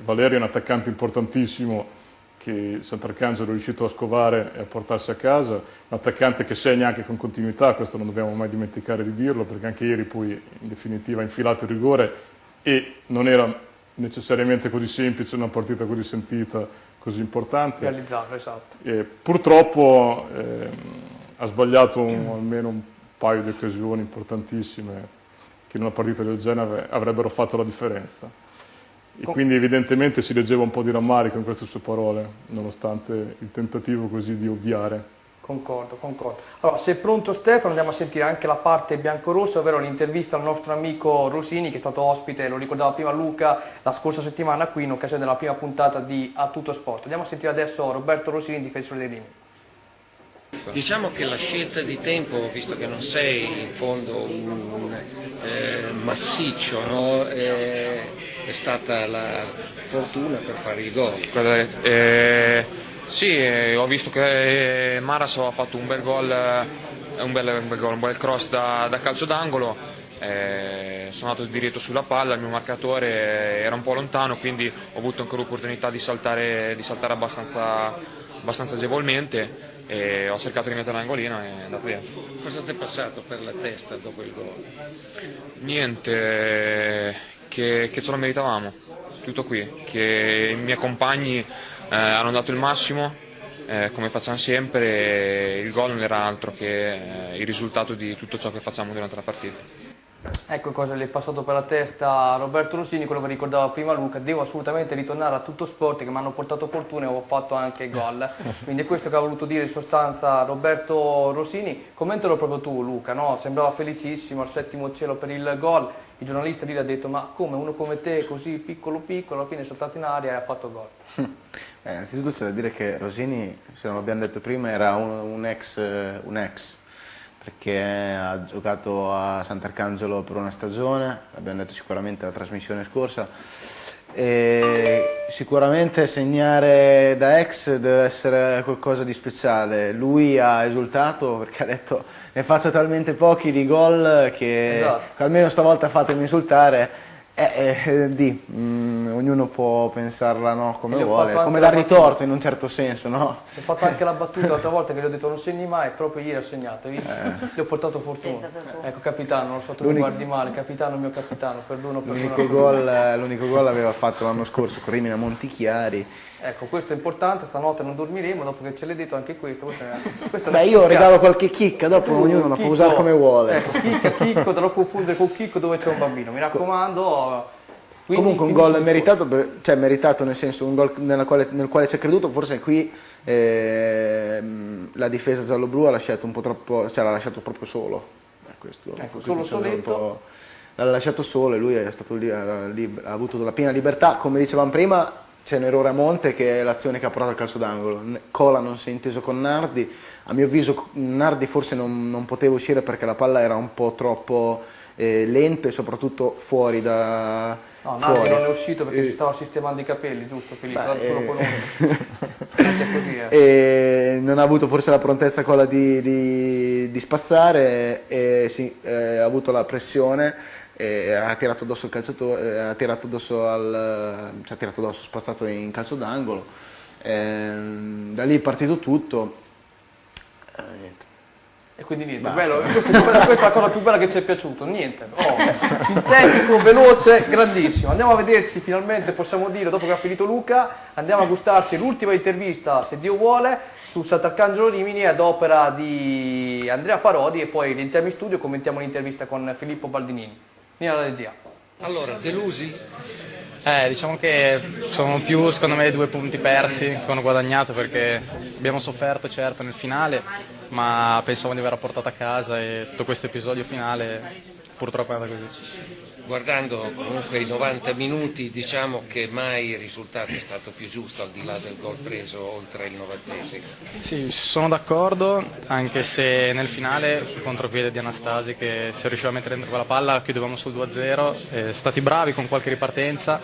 Valerio è un attaccante importantissimo che Sant'Arcangelo è riuscito a scovare e a portarsi a casa, un attaccante che segna anche con continuità, questo non dobbiamo mai dimenticare di dirlo, perché anche ieri poi in definitiva ha infilato il rigore e non era necessariamente così semplice una partita così sentita, così importante. Realizzato, esatto. Purtroppo ha sbagliato almeno un paio di occasioni importantissime che in una partita del genere avrebbero fatto la differenza. E quindi evidentemente si leggeva un po' di rammarico in queste sue parole, nonostante il tentativo così di ovviare. Concordo. Allora, se è pronto Stefano, andiamo a sentire anche la parte biancorossa, ovvero l'intervista al nostro amico Rosini, che è stato ospite, lo ricordava prima Luca, la scorsa settimana qui in occasione della prima puntata di A Tutto Sport. Andiamo a sentire adesso Roberto Rosini, difensore dei Rimini. Diciamo che la scelta di tempo, visto che non sei in fondo un massiccio, no? È stata la fortuna per fare il gol. Sì, ho visto che Maras ha fatto un bel gol, un bel cross da calcio d'angolo, sono andato diretto sulla palla, il mio marcatore era un po' lontano, quindi ho avuto ancora l'opportunità di saltare abbastanza agevolmente e ho cercato di mettere l'angolino e è andato via. Cosa ti è passato per la testa dopo il gol? Niente, che ce lo meritavamo, tutto qui, che i miei compagni hanno dato il massimo, come facciamo sempre, e il gol non era altro che il risultato di tutto ciò che facciamo durante la partita. Ecco cosa le è passato per la testa a Roberto Rosini, quello che ricordava prima Luca: devo assolutamente ritornare a tutto sport che mi hanno portato fortuna e ho fatto anche gol. Quindi è questo che ha voluto dire in sostanza Roberto Rosini. Commentalo proprio tu Luca, no? Sembrava felicissimo al settimo cielo per il gol, il giornalista lì ha detto ma come uno come te così piccolo piccolo alla fine è saltato in aria e ha fatto gol. Innanzitutto c'è da dire che Rosini, se non l'abbiamo detto prima, era un ex, perché ha giocato a Sant'Arcangelo per una stagione, l'abbiamo detto sicuramente la trasmissione scorsa, e sicuramente segnare da ex deve essere qualcosa di speciale. Lui ha esultato perché ha detto ne faccio talmente pochi di gol che almeno stavolta fatemi esultare. Ognuno può pensarla, no, come vuole, come dal ritorto in un certo senso, no? Ho fatto anche la battuta l'altra volta che gli ho detto non segni mai, proprio ieri ha segnato, gli ho portato fortuna. Ecco capitano, non so, tu mi guardi male, capitano mio capitano, perdono. L'unico gol l'aveva fatto l'anno scorso con Rimini a Montichiari. Ecco, questo è importante, stanotte non dormiremo, dopo che ce l'hai detto anche questo. Beh, io regalo qualche chicca, dopo ognuno la può usare come vuole. Ecco, chicco, da non confondere con chicco dove c'è un bambino, mi raccomando. Comunque un gol meritato, cioè meritato nel senso un gol nel quale ci ha creduto, forse qui la difesa giallo-blu ha lasciato un po' troppo, cioè l'ha lasciato proprio solo. Ecco, solo soletto. L'ha lasciato solo e lui è stato lì, ha avuto la piena libertà, come dicevamo prima. C'è un errore a monte che è l'azione che ha portato al calcio d'angolo. Cola non si è inteso con Nardi, a mio avviso Nardi forse non poteva uscire perché la palla era un po' troppo lenta e soprattutto fuori da... No, Nardi non è uscito perché si stava sistemando i capelli, giusto Filippo? Tu lo conosci. E non ha avuto forse la prontezza Cola di spazzare e sì, ha avuto la pressione. Ha tirato addosso il calciatore, spazzato in calcio d'angolo, da lì è partito tutto. E quindi niente, bello, questa è la cosa più bella che ci è piaciuto, niente, sintetico, veloce, grandissimo. Andiamo a vederci finalmente, possiamo dire, dopo che ha finito Luca, andiamo a gustarci l'ultima intervista, se Dio vuole, su Sant'Arcangelo Rimini ad opera di Andrea Parodi e poi rientriamo in studio e commentiamo l'intervista con Filippo Baldinini. Vieni alla regia. Allora, delusi? Diciamo che sono più, secondo me, 2 punti persi che hanno guadagnato perché abbiamo sofferto certo nel finale, ma pensavo di averla portata a casa e tutto questo episodio finale purtroppo è andata così. Guardando comunque i 90 minuti, diciamo che mai il risultato è stato più giusto al di là del gol preso oltre il 90esimo. Sì, sono d'accordo, anche se nel finale sul contropiede di Anastasi che si riusciva a mettere dentro quella palla, chiudevamo sul 2-0, stati bravi con qualche ripartenza,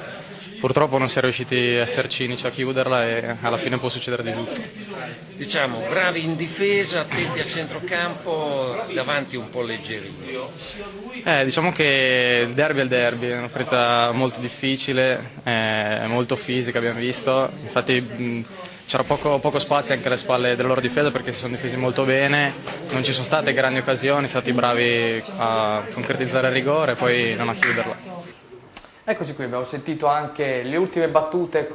purtroppo non si è riusciti a essere cinici a chiuderla e alla fine può succedere di tutto. Diciamo, bravi in difesa, attenti a centrocampo, davanti un po' leggeri. Diciamo che il derby è il derby, è una partita molto difficile, molto fisica abbiamo visto, infatti c'era poco spazio anche alle spalle della loro difesa perché si sono difesi molto bene, non ci sono state grandi occasioni, sono stati bravi a concretizzare il rigore e poi non a chiuderla. Eccoci qui, abbiamo sentito anche le ultime battute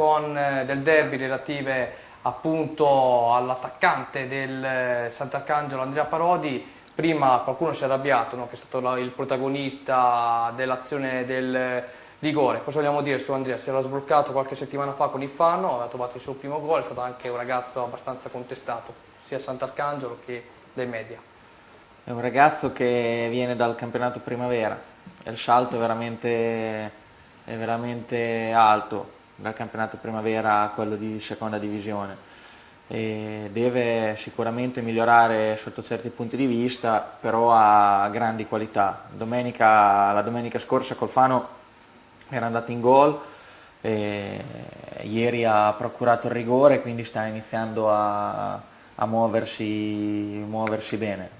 del derby relative appunto all'attaccante del Sant'Arcangelo Andrea Parodi. Prima qualcuno si è arrabbiato, no? Che è stato il protagonista dell'azione del rigore. Cosa vogliamo dire su Andrea? Si era sbloccato qualche settimana fa con il Fano, aveva trovato il suo primo gol, è stato anche un ragazzo abbastanza contestato sia a Sant'Arcangelo che dai media. È un ragazzo che viene dal campionato primavera e il salto è veramente alto dal campionato primavera a quello di seconda divisione e deve sicuramente migliorare sotto certi punti di vista, però ha grandi qualità. La domenica scorsa col Fano era andato in gol e ieri ha procurato il rigore, quindi sta iniziando a muoversi bene.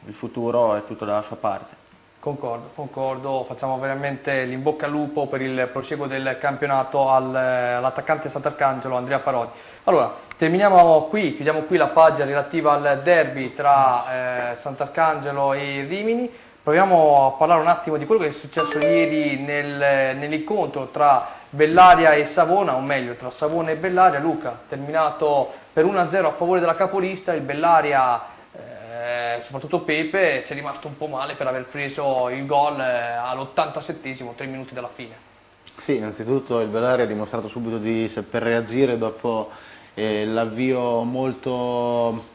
Il futuro è tutto dalla sua parte. Concordo, facciamo veramente l'in bocca al lupo per il proseguo del campionato all'attaccante Sant'Arcangelo Andrea Parodi. Allora, terminiamo qui, chiudiamo qui la pagina relativa al derby tra Sant'Arcangelo e Rimini. Proviamo a parlare un attimo di quello che è successo ieri nell'incontro tra Bellaria e Savona, o meglio tra Savona e Bellaria. Luca, terminato per 1-0 a favore della capolista, il Bellaria soprattutto Pepe ci è rimasto un po' male per aver preso il gol all'87esimo, 3 minuti dalla fine. Sì, innanzitutto il Bellaria ha dimostrato subito di saper reagire dopo l'avvio molto,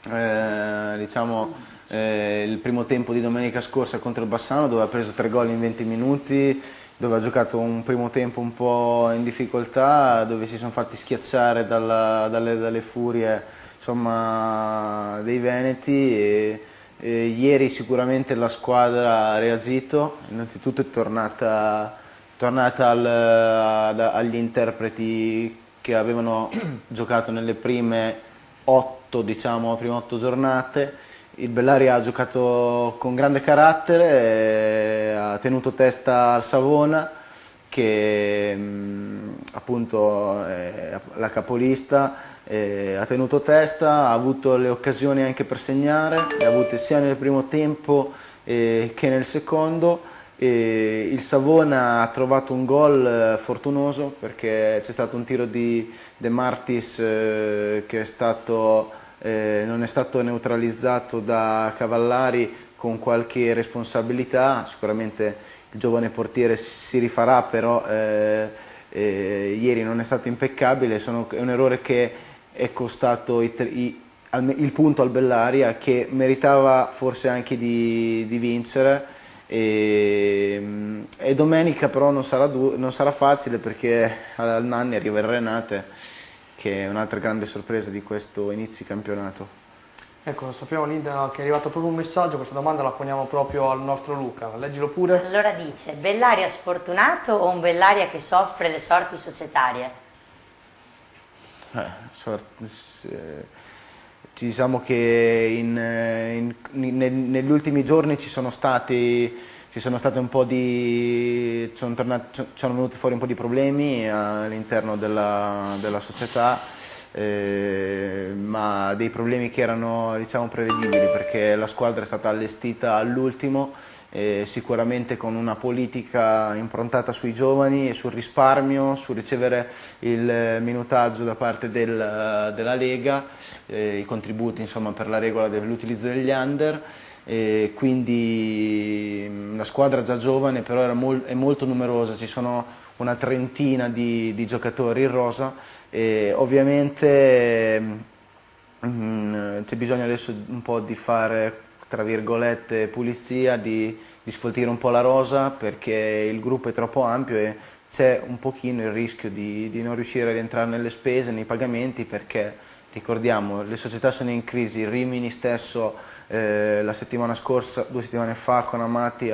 diciamo, il primo tempo di domenica scorsa contro il Bassano, dove ha preso 3 gol in 20 minuti, dove ha giocato un primo tempo un po' in difficoltà, dove si sono fatti schiacciare dalle furie, insomma, dei veneti. Ieri sicuramente la squadra ha reagito, innanzitutto è tornata agli interpreti che avevano giocato nelle prime 8 giornate. Il Bellaria ha giocato con grande carattere, ha tenuto testa al Savona, che appunto è la capolista, ha tenuto testa, ha avuto le occasioni anche per segnare, le ha avute sia nel primo tempo che nel secondo. Il Savona ha trovato un gol fortunoso, perché c'è stato un tiro di De Martis che non è stato neutralizzato da Cavallari con qualche responsabilità. Sicuramente il giovane portiere si rifarà, però ieri non è stato impeccabile. È un errore che è costato il punto al Bellaria, che meritava forse anche di vincere. E domenica però non sarà facile, perché al Nanni arriva il Renate, che è un'altra grande sorpresa di questo inizio campionato. Ecco, sappiamo Linda che è arrivato proprio un messaggio, questa domanda la poniamo proprio al nostro Luca, leggilo pure. Allora dice: Bellaria sfortunato o un Bellaria che soffre le sorti societarie? Diciamo che negli ultimi giorni ci sono stati un po' sono venuti fuori un po' di problemi all'interno della società, ma dei problemi che erano, diciamo, prevedibili, perché la squadra è stata allestita all'ultimo, sicuramente con una politica improntata sui giovani e sul risparmio, sul ricevere il minutaggio da parte della Lega, i contributi, insomma, per la regola dell'utilizzo degli under. Quindi una squadra già giovane, però è molto numerosa, ci sono una trentina di giocatori in rosa, e ovviamente c'è bisogno adesso un po' di fare, tra virgolette, pulizia, di sfoltire un po' la rosa, perché il gruppo è troppo ampio e c'è un pochino il rischio di non riuscire a rientrare nelle spese, nei pagamenti, perché ricordiamo, le società sono in crisi. Il Rimini stesso la settimana scorsa, 2 settimane fa, con Amati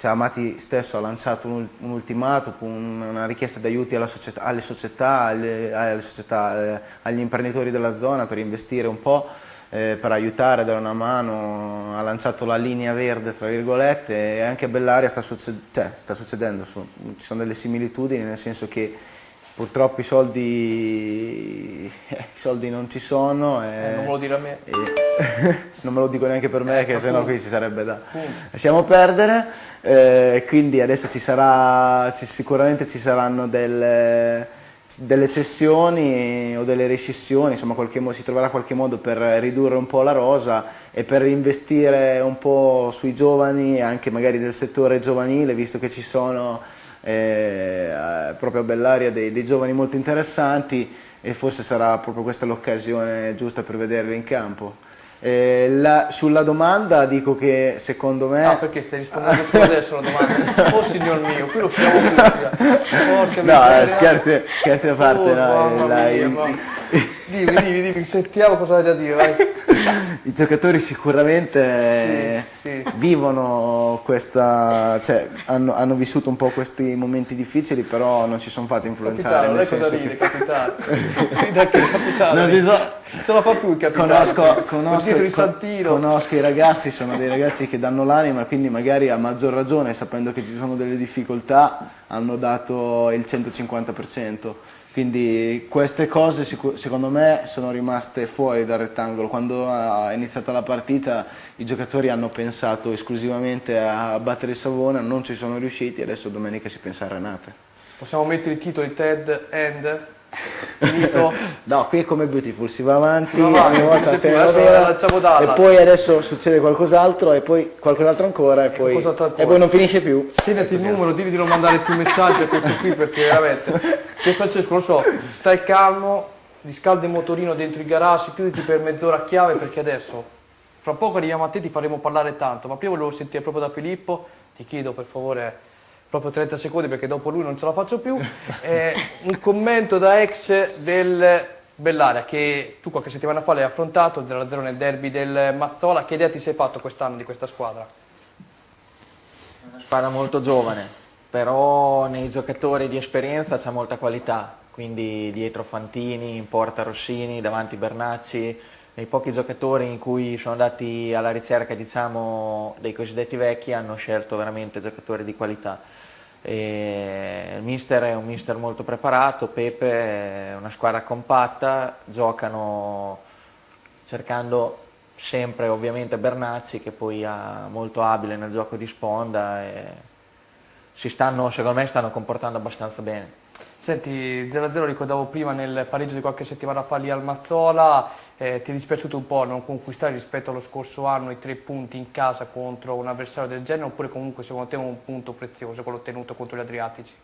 Amati stesso ha lanciato un ultimatum, una richiesta di aiuti alle società, agli imprenditori della zona, per investire un po', per aiutare, dare una mano. Ha lanciato la linea verde, tra virgolette, e anche a Bellaria sta succedendo, ci sono delle similitudini, nel senso che purtroppo i soldi non ci sono. Non me lo dire a me. Non me lo dico neanche per me, che sennò qui ci sarebbe da lasciamo perdere. Quindi adesso sicuramente ci saranno delle cessioni o delle rescissioni, insomma si troverà qualche modo per ridurre un po' la rosa e per investire un po' sui giovani, anche magari del settore giovanile, visto che ci sono proprio a Bellaria dei giovani molto interessanti, e forse sarà proprio questa l'occasione giusta per vederli in campo. Sulla domanda dico che secondo me... perché stai rispondendo solo adesso alla domanda? Oh signor mio, qui lo chiamo Porca no, scherzi a parte. Dimmi, sentiamo cosa hai da dire, vai. I giocatori sicuramente vivono questa, hanno vissuto un po' questi momenti difficili, però non si sono fatti influenzare. Capitano, non è cosa ride, capitano. Non ce la fa più il capitano. Conosco i ragazzi, sono dei ragazzi che danno l'anima, quindi magari a maggior ragione, sapendo che ci sono delle difficoltà, hanno dato il 150%. Quindi queste cose secondo me sono rimaste fuori dal rettangolo. Quando è iniziata la partita i giocatori hanno pensato esclusivamente a battere il Savona, non ci sono riusciti, adesso domenica si pensa a Renate. Possiamo mettere i titoli Ted End? Finito? No, qui è come Beautiful, si va avanti, No, ogni volta adesso telenovela, lanciamo Dallas. e poi adesso succede qualcos'altro e poi qualcos'altro ancora e poi non finisce più. Segnati il numero, digli di non mandare più messaggi a questo qui perché veramente. Francesco, lo so, stai calmo, riscalda il motorino dentro il garage, chiuditi per mezz'ora a chiave perché adesso, fra poco arriviamo a te, ti faremo parlare tanto, ma prima volevo sentire proprio da Filippo, ti chiedo per favore proprio 30 secondi perché dopo lui non ce la faccio più, un commento da ex del Bellaria che tu qualche settimana fa l'hai affrontato, 0-0 nel derby del Mazzola, che idea ti sei fatto quest'anno di questa squadra? Una squadra molto giovane, però nei giocatori di esperienza c'è molta qualità, quindi dietro Fantini, in porta Rossini, davanti Bernacci, nei pochi giocatori in cui sono andati alla ricerca, diciamo, dei cosiddetti vecchi hanno scelto veramente giocatori di qualità. Il mister è un mister molto preparato, Pepe è una squadra compatta, giocano cercando sempre ovviamente Bernacci che poi è molto abile nel gioco di sponda e secondo me stanno comportando abbastanza bene. Senti, 0-0 ricordavo prima nel pareggio di qualche settimana fa lì al Mazzola, ti è dispiaciuto un po' non conquistare rispetto allo scorso anno i 3 punti in casa contro un avversario del genere oppure comunque secondo te è un punto prezioso quello ottenuto contro gli Adriatici?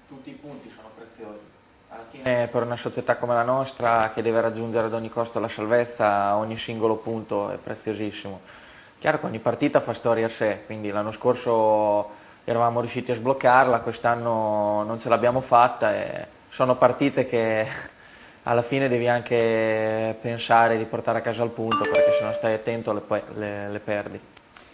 Tutti i punti sono preziosi. Alla fine per una società come la nostra che deve raggiungere ad ogni costo la salvezza, ogni singolo punto è preziosissimo. Chiaro che ogni partita fa storia a sé, quindi l'anno scorso eravamo riusciti a sbloccarla, quest'anno non ce l'abbiamo fatta e sono partite che alla fine devi anche pensare di portare a casa il punto perché se non stai attento le perdi.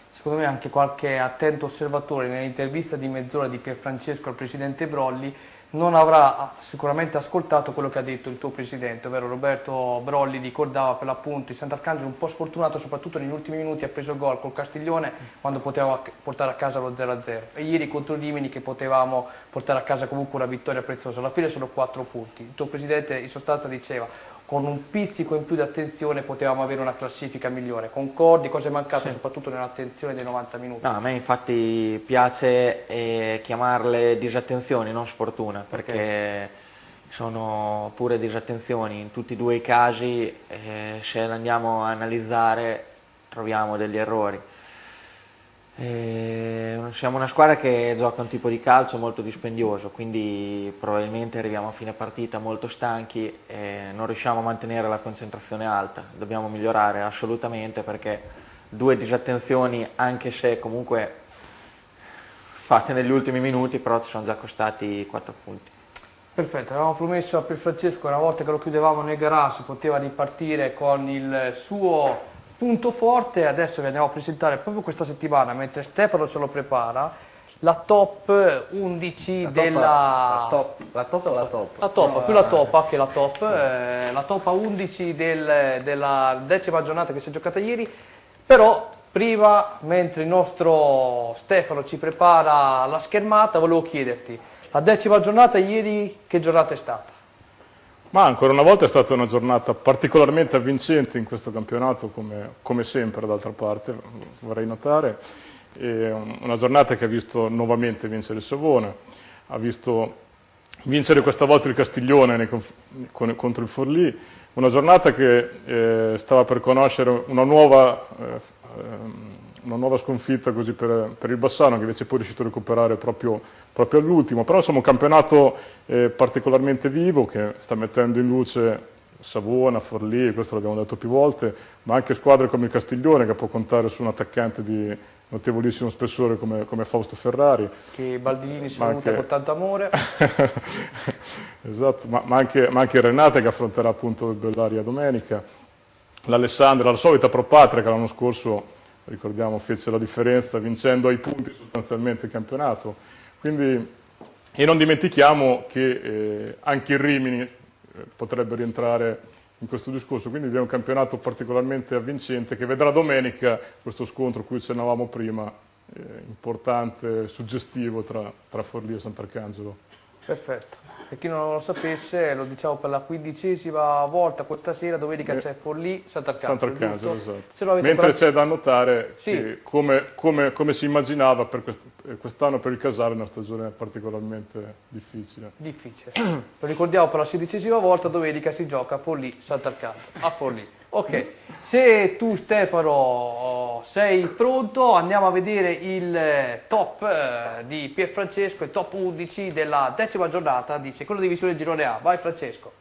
Secondo me anche qualche attento osservatore nell'intervista di mezz'ora di Pierfrancesco al presidente Brolli non avrà sicuramente ascoltato quello che ha detto il tuo presidente, ovvero Roberto Brolli ricordava per l'appunto il Sant'Arcangelo un po' sfortunato soprattutto negli ultimi minuti, ha preso gol col Castiglione quando poteva portare a casa lo 0-0 e ieri contro Rimini che potevamo portare a casa comunque una vittoria preziosa, alla fine sono 4 punti. Il tuo presidente in sostanza diceva con un pizzico in più di attenzione potevamo avere una classifica migliore, concordi? Cosa è mancato soprattutto nell'attenzione dei 90 minuti? No, a me infatti piace chiamarle disattenzioni, non sfortuna, perché sono pure disattenzioni in tutti e due i casi, se le andiamo a analizzare troviamo degli errori. Siamo una squadra che gioca un tipo di calcio molto dispendioso, quindi probabilmente arriviamo a fine partita molto stanchi e non riusciamo a mantenere la concentrazione alta. Dobbiamo migliorare assolutamente perché 2 disattenzioni, anche se comunque fatte negli ultimi minuti, però ci sono già costati 4 punti. Perfetto, avevamo promesso a Pierfrancesco una volta che lo chiudevamo nel garage poteva ripartire con il suo punto forte, adesso vi andiamo a presentare proprio questa settimana, mentre Stefano ce lo prepara, la top 11 La top o la top? La top, no, più la top, anche la top, la top 11 della 10ª giornata che si è giocata ieri, però prima, mentre il nostro Stefano ci prepara la schermata, volevo chiederti, la 10ª giornata ieri che giornata è stata? Ma ancora una volta è stata una giornata particolarmente avvincente in questo campionato, come sempre d'altra parte, vorrei notare. Una giornata che ha visto nuovamente vincere il Savona, ha visto vincere questa volta il Castiglione contro il Forlì, una giornata che stava per conoscere una nuova sconfitta così per il Bassano, che invece poi è riuscito a recuperare proprio all'ultimo. Però insomma un campionato particolarmente vivo che sta mettendo in luce Savona, Forlì, questo l'abbiamo detto più volte, ma anche squadre come il Castiglione che può contare su un attaccante di notevolissimo spessore come Fausto Ferrari. Che Baldini si è venuta con tanto amore. Esatto, ma anche Renate che affronterà appunto il Bellaria domenica. L'Alessandria, la solita Pro Patria che l'anno scorso, ricordiamo, fece la differenza vincendo ai punti sostanzialmente il campionato. Quindi, e non dimentichiamo che anche il Rimini potrebbe rientrare in questo discorso, quindi è un campionato particolarmente avvincente che vedrà domenica questo scontro a cui accennavamo prima, importante, suggestivo tra Forlì e Sant'Arcangelo. Perfetto. Per chi non lo sapesse, lo diciamo per la 15ª volta questa sera, domenica c'è Forlì, Sant'Arcangelo, esatto. Mentre c'è da notare sì, che come si immaginava per quest'anno per il Casale è una stagione particolarmente difficile. Difficile. Lo ricordiamo per la 16ª volta, domenica si gioca a Forlì, Sant'Arcangelo, a Forlì. Ok, se tu Stefano sei pronto, andiamo a vedere il top di Pierfrancesco, il top 11 della 10ª giornata di seconda divisione Girone A. Vai Francesco.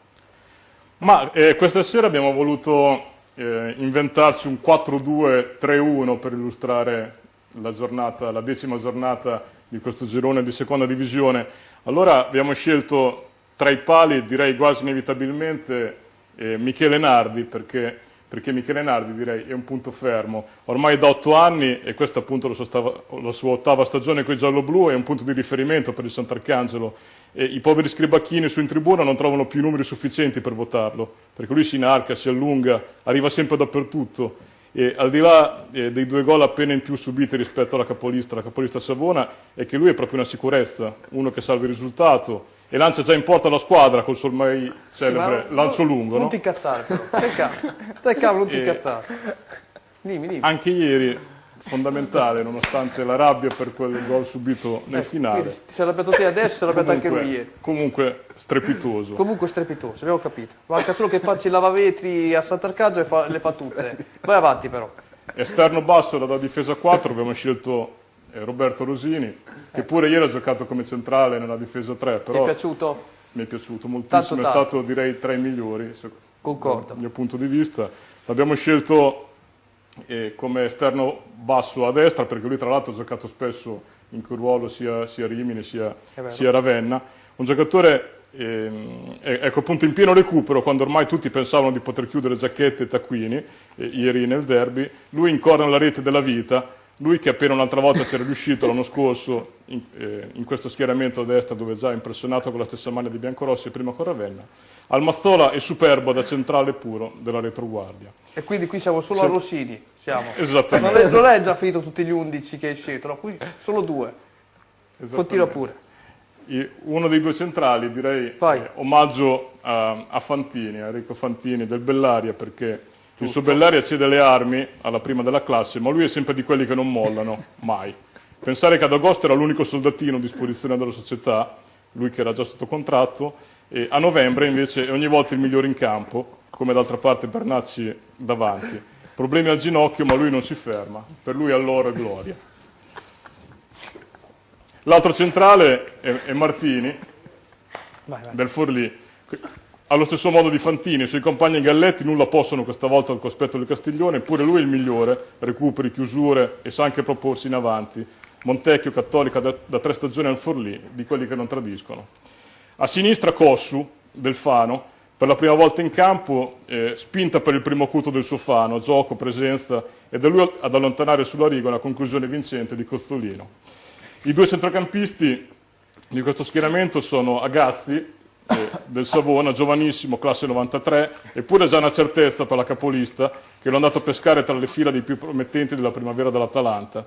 Ma questa sera abbiamo voluto inventarci un 4-2-3-1 per illustrare la 10ª giornata di questo girone di seconda divisione. Allora abbiamo scelto tra i pali, direi quasi inevitabilmente, Michele Nardi, perché Michele Nardi direi è un punto fermo, ormai da 8 anni e questa appunto la sua 8ª stagione con i gialloblu, è un punto di riferimento per il Sant'Arcangelo e i poveri scribacchini su in tribuna non trovano più numeri sufficienti per votarlo, perché lui si inarca, si allunga, arriva sempre dappertutto e al di là dei 2 gol appena in più subiti rispetto alla capolista Savona, è che lui è proprio una sicurezza, uno che salva il risultato e lancia già in porta la squadra col suo ormai celebre lancio lungo. Non ti incazzare però, stai calmo, non ti incazzare. Dimmi. Anche ieri, fondamentale, nonostante la rabbia per quel gol subito nel finale. Ti sei arrabbiato te adesso, si è arrabbiato anche lui ieri. Comunque strepitoso. Comunque strepitoso, abbiamo capito. Manca solo che farci i lavavetri a Sant'Arcangelo e le fa tutte. Vai avanti però. Esterno basso da difesa 4 abbiamo scelto Roberto Rosini, che pure ieri ha giocato come centrale nella difesa 3. Però ti è piaciuto? Mi è piaciuto moltissimo, tanto. È stato direi tra i migliori, concordo, dal mio punto di vista. L'abbiamo scelto come esterno basso a destra, perché lui tra l'altro ha giocato spesso in quel ruolo sia a Rimini sia a Ravenna. Un giocatore ecco appunto in pieno recupero, quando ormai tutti pensavano di poter chiudere Giacchetti e Taccuini, ieri nel derby, lui incorna la rete della vita. Lui che appena un'altra volta c'era riuscito l'anno scorso in questo schieramento a destra, dove già ha impressionato con la stessa maglia di biancorossi prima con Ravenna, al Mazzola è superbo da centrale puro della retroguardia. E quindi qui siamo solo a Rossini, siamo. Esattamente. Non è già finito tutti gli 11 che hai scelto, no? Qui solo 2. Continua pure. Uno dei 2 centrali direi omaggio a Fantini, a Enrico Fantini del Bellaria, perché il suo Bellaria cede le armi alla prima della classe, ma lui è sempre di quelli che non mollano, mai. Pensare che ad agosto era l'unico soldatino a disposizione della società, lui che era già sotto contratto, e a novembre invece è ogni volta il migliore in campo, come d'altra parte Bernacci davanti. Problemi al ginocchio, ma lui non si ferma, per lui all'oro è gloria. L'altro centrale è Martini, del Forlì. Allo stesso modo di Fantini, i suoi compagni Galletti nulla possono questa volta al cospetto del Castiglione, eppure lui è il migliore, recuperi, chiusure e sa anche proporsi in avanti. Montecchio, Cattolica da 3 stagioni al Forlì, di quelli che non tradiscono. A sinistra Cossu, del Fano, per la prima volta in campo, spinta per il primo acuto del suo Fano, gioco, presenza, ed è lui ad allontanare sulla riga una conclusione vincente di Cozzolino. I 2 centrocampisti di questo schieramento sono Agazzi, del Savona, giovanissimo, classe 93, eppure già una certezza per la capolista, che l'ho andato a pescare tra le fila dei più promettenti della primavera dell'Atalanta.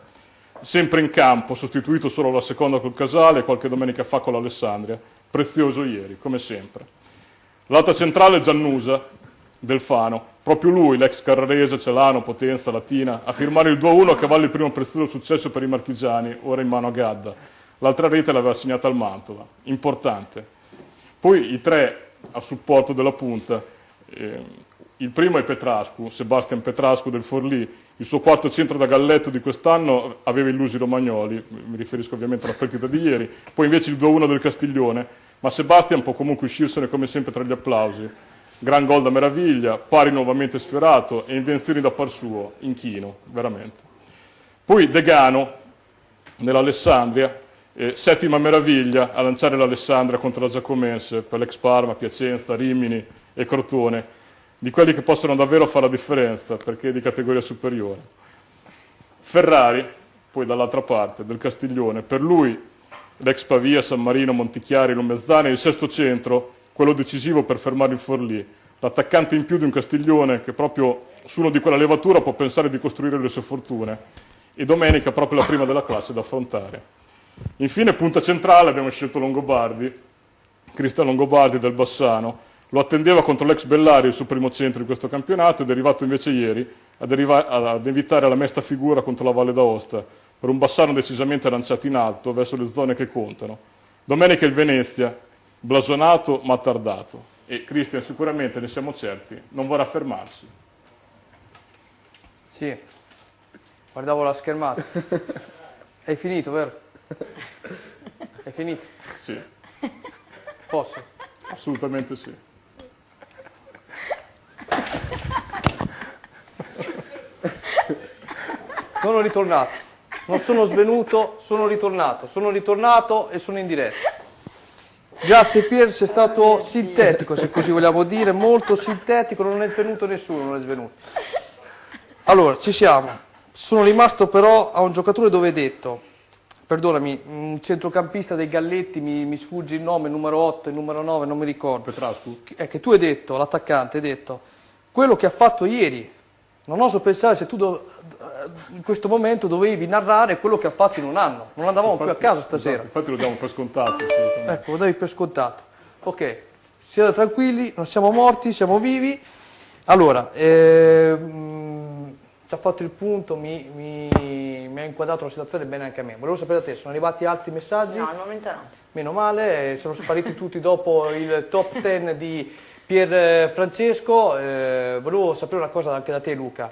Sempre in campo, sostituito solo alla seconda col Casale e qualche domenica fa con l'Alessandria. Prezioso ieri, come sempre. L'altra centrale Giannusa, del Fano. Proprio lui, l'ex Carrarese, Celano, Potenza, Latina, a firmare il 2-1 che vale il primo prezioso successo per i marchigiani, ora in mano a Gadda. L'altra rete l'aveva segnata al Mantova. Importante. Poi i 3 a supporto della punta, il primo è Petrascu, Sebastian Petrascu del Forlì, il suo quarto centro da galletto di quest'anno aveva illusi i romagnoli, mi riferisco ovviamente alla partita di ieri, poi invece il 2-1 del Castiglione, ma Sebastian può comunque uscirsene come sempre tra gli applausi. Gran gol da meraviglia, pari nuovamente sfiorato e invenzioni da par suo, inchino, veramente. Poi Degano, nell'Alessandria, 7ª meraviglia a lanciare l'Alessandria contro la Giacomense per l'ex Parma, Piacenza, Rimini e Crotone, di quelli che possono davvero fare la differenza perché è di categoria superiore. Ferrari, poi dall'altra parte, del Castiglione, per lui l'ex Pavia, San Marino, Montichiari, Lumezzane, il 6º centro, quello decisivo per fermare il Forlì, l'attaccante in più di un Castiglione che proprio su uno di quella levatura può pensare di costruire le sue fortune, e domenica proprio la prima della classe da affrontare. Infine, punta centrale, abbiamo scelto Longobardi, Cristian Longobardi del Bassano. Lo attendeva contro l'ex Bellario, il suo primo centro in questo campionato, ed è arrivato invece ieri ad evitare la mesta figura contro la Valle d'Aosta, per un Bassano decisamente lanciato in alto verso le zone che contano. Domenica il Venezia, blasonato ma tardato, e Cristian sicuramente, ne siamo certi, non vorrà fermarsi. Sì, guardavo la schermata. Hai finito, vero? Hai finito? Sì. Posso? Assolutamente sì. Sono ritornato, non sono svenuto, sono ritornato e sono in diretta. Grazie Pier, sei stato sintetico, se così vogliamo dire, molto sintetico, non è svenuto nessuno, non è svenuto. Allora, ci siamo. Sono rimasto però a un giocatore dove hai detto, perdonami, un centrocampista dei Galletti, mi sfugge il nome, il numero 8, il numero 9, non mi ricordo. Petrascu. Che tu hai detto, l'attaccante, hai detto, quello che ha fatto ieri. Non oso pensare se tu in questo momento dovevi narrare quello che ha fatto in un anno. Non andavamo più a casa stasera. Esatto, infatti lo diamo per scontato. Ecco, lo davi per scontato. Ok, siate tranquilli, non siamo morti, siamo vivi. Allora, ci ha fatto il punto, mi ha inquadrato la situazione bene anche a me. Volevo sapere da te, sono arrivati altri messaggi? No, al momento no. Meno male, sono spariti tutti dopo il top 10 di Pier Francesco. Volevo sapere una cosa anche da te, Luca.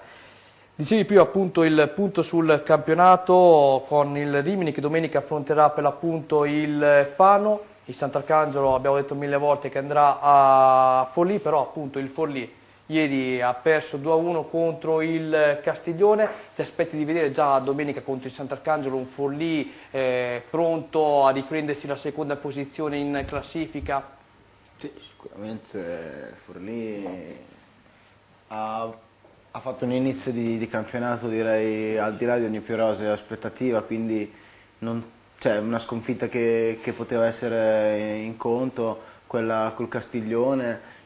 Dicevi prima appunto il punto sul campionato con il Rimini che domenica affronterà per l'appunto il Fano. Il Sant'Arcangelo abbiamo detto 1000 volte che andrà a Forlì, però appunto il Forlì ieri ha perso 2-1 contro il Castiglione. Ti aspetti di vedere già domenica contro il Sant'Arcangelo un Forlì pronto a riprendersi la seconda posizione in classifica? Sì, sicuramente Forlì ha fatto un inizio di campionato, direi, al di là di ogni più rosea aspettativa, quindi c'è una sconfitta che poteva essere in conto, quella col Castiglione.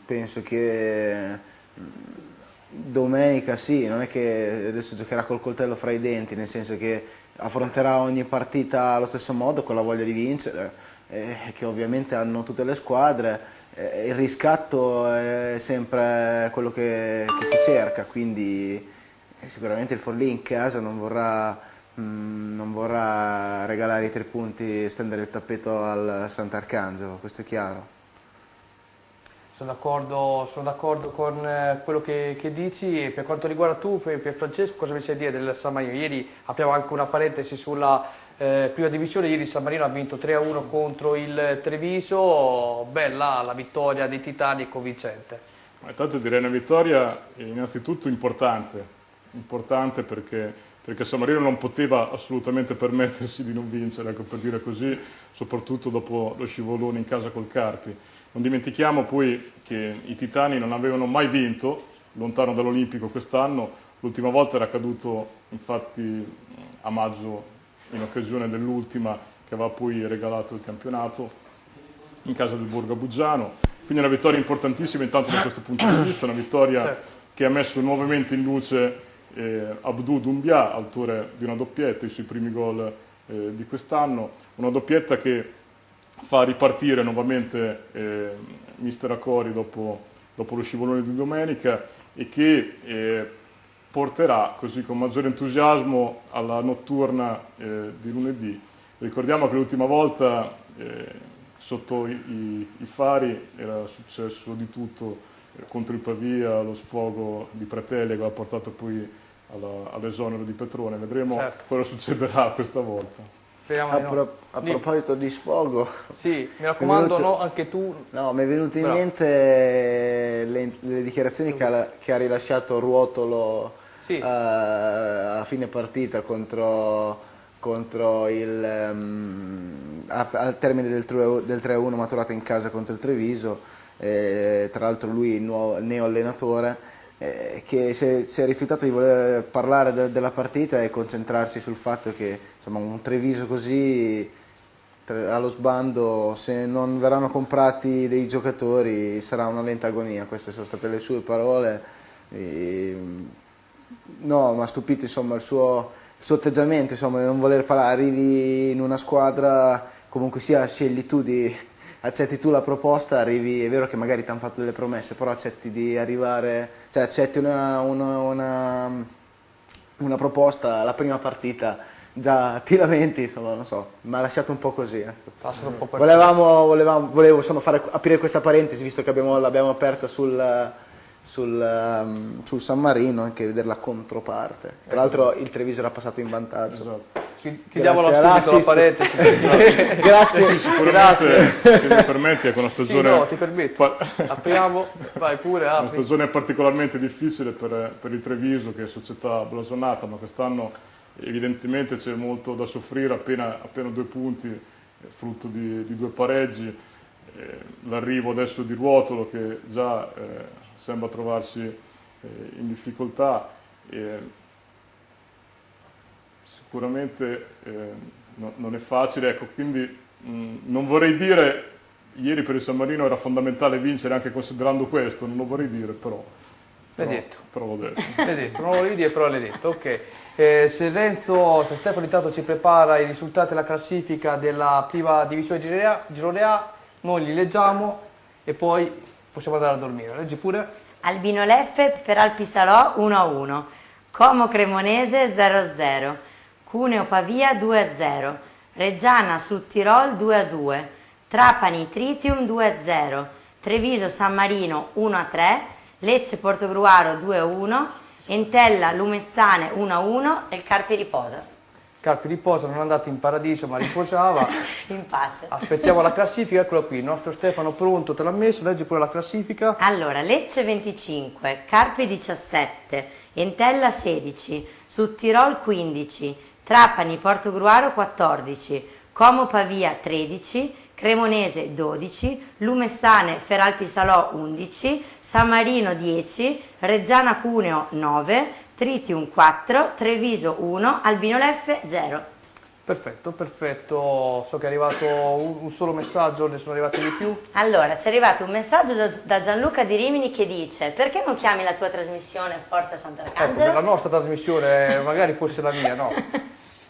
Penso che domenica sì, non è che adesso giocherà col coltello fra i denti, nel senso che affronterà ogni partita allo stesso modo, con la voglia di vincere, che ovviamente hanno tutte le squadre. Il riscatto è sempre quello che si cerca, quindi sicuramente il Forlì in casa non vorrà regalare i 3 punti e stendere il tappeto al Sant'Arcangelo, questo è chiaro. Sono d'accordo con quello che dici. Per quanto riguarda tu, Pier Francesco, cosa mi sai dire del San Marino? Ieri apriamo anche una parentesi sulla prima divisione, ieri il San Marino ha vinto 3-1 contro il Treviso, bella la vittoria dei Titani, convincente. Intanto direi una vittoria innanzitutto importante perché San Marino non poteva assolutamente permettersi di non vincere, ecco, per dire così, soprattutto dopo lo scivolone in casa col Carpi. Non dimentichiamo poi che i Titani non avevano mai vinto, lontano dall'Olimpico quest'anno, l'ultima volta era accaduto infatti a maggio in occasione dell'ultima che aveva poi regalato il campionato in casa del Borgo Abuggiano. Quindi una vittoria importantissima intanto da questo punto di vista, una vittoria che ha messo nuovamente in luce Abdou Doumbia, autore di una doppietta, i suoi primi gol di quest'anno, una doppietta che fa ripartire nuovamente mister Acori dopo lo scivolone di domenica e che porterà così con maggiore entusiasmo alla notturna di lunedì. Ricordiamo che l'ultima volta sotto i fari era successo di tutto contro il Pavia, lo sfogo di Pretelli che ha portato poi all'esonero di Petrone. Vedremo cosa succederà questa volta. A proposito di sfogo, sì, mi raccomando, no, anche tu. No, mi è venuto in mente le dichiarazioni che ha rilasciato Ruotolo a fine partita al termine del 3-1 maturato in casa contro il Treviso. Tra l'altro lui neo allenatore, che si è rifiutato di voler parlare della partita e concentrarsi sul fatto che insomma, un Treviso così allo sbando, se non verranno comprati dei giocatori sarà una lenta agonia. Queste sono state le sue parole. No, mi ha stupito insomma, il suo atteggiamento, insomma, di non voler parlare. Arrivi in una squadra, comunque sia, scegli tu di accetti tu la proposta, arrivi, è vero che magari ti hanno fatto delle promesse, però accetti di arrivare, cioè accetti una proposta, la prima partita, già ti lamenti, insomma, non so, mi ha lasciato un po' così. Ecco. Volevo insomma, aprire questa parentesi, visto che l'abbiamo aperta sul San Marino, anche vedere la controparte. Tra l'altro il Treviso era passato in vantaggio. Esatto. Chiudiamola subito la parentesi. Grazie. Sicuramente, se mi permetti, è una stagione... Sì, no, ti permetto. Apriamo, vai pure, apri. Una stagione particolarmente difficile per il Treviso, che è società blasonata, ma quest'anno evidentemente c'è molto da soffrire, appena 2 punti, frutto di 2 pareggi. L'arrivo adesso di Ruotolo, che già sembra trovarsi in difficoltà. Sicuramente non è facile, ecco, quindi non vorrei dire, ieri per il San Marino era fondamentale vincere anche considerando questo, non lo vorrei dire, però l'ho detto. L'hai detto, non lo volevi dire, però l'hai detto, ok. Se Stefano intanto ci prepara i risultati della classifica della prima divisione Girone A, noi li leggiamo e poi possiamo andare a dormire. Leggi pure. Albino Leffe per Alpisalò 1-1, Como Cremonese 0-0, Cuneo Pavia 2-0, Reggiana Sud Tirol 2-2, Trapani Tritium 2-0, Treviso San Marino 1-3, Lecce Portogruaro 2-1, Entella Lumezzane 1-1 e il Carpi riposa. Carpi riposa, non è andato in paradiso ma riposava. In pace. Aspettiamo la classifica, eccola qui, il nostro Stefano pronto, te l'ha messo, leggi pure la classifica. Allora, Lecce 25, Carpi 17, Entella 16, Sud Tirol 15, Trapani Portogruaro 14, Como Pavia 13, Cremonese 12, Lumezzane Feralpisalò 11, San Marino 10, Reggiana Cuneo 9, Tritium 4, Treviso 1, Albino Leffe 0. Perfetto, perfetto. So che è arrivato un solo messaggio, ne sono arrivati di più. Allora, ci è arrivato un messaggio da Gianluca di Rimini che dice: perché non chiami la tua trasmissione Forza Sant'Arcangelo? Ecco, la nostra trasmissione, magari fosse la mia, no?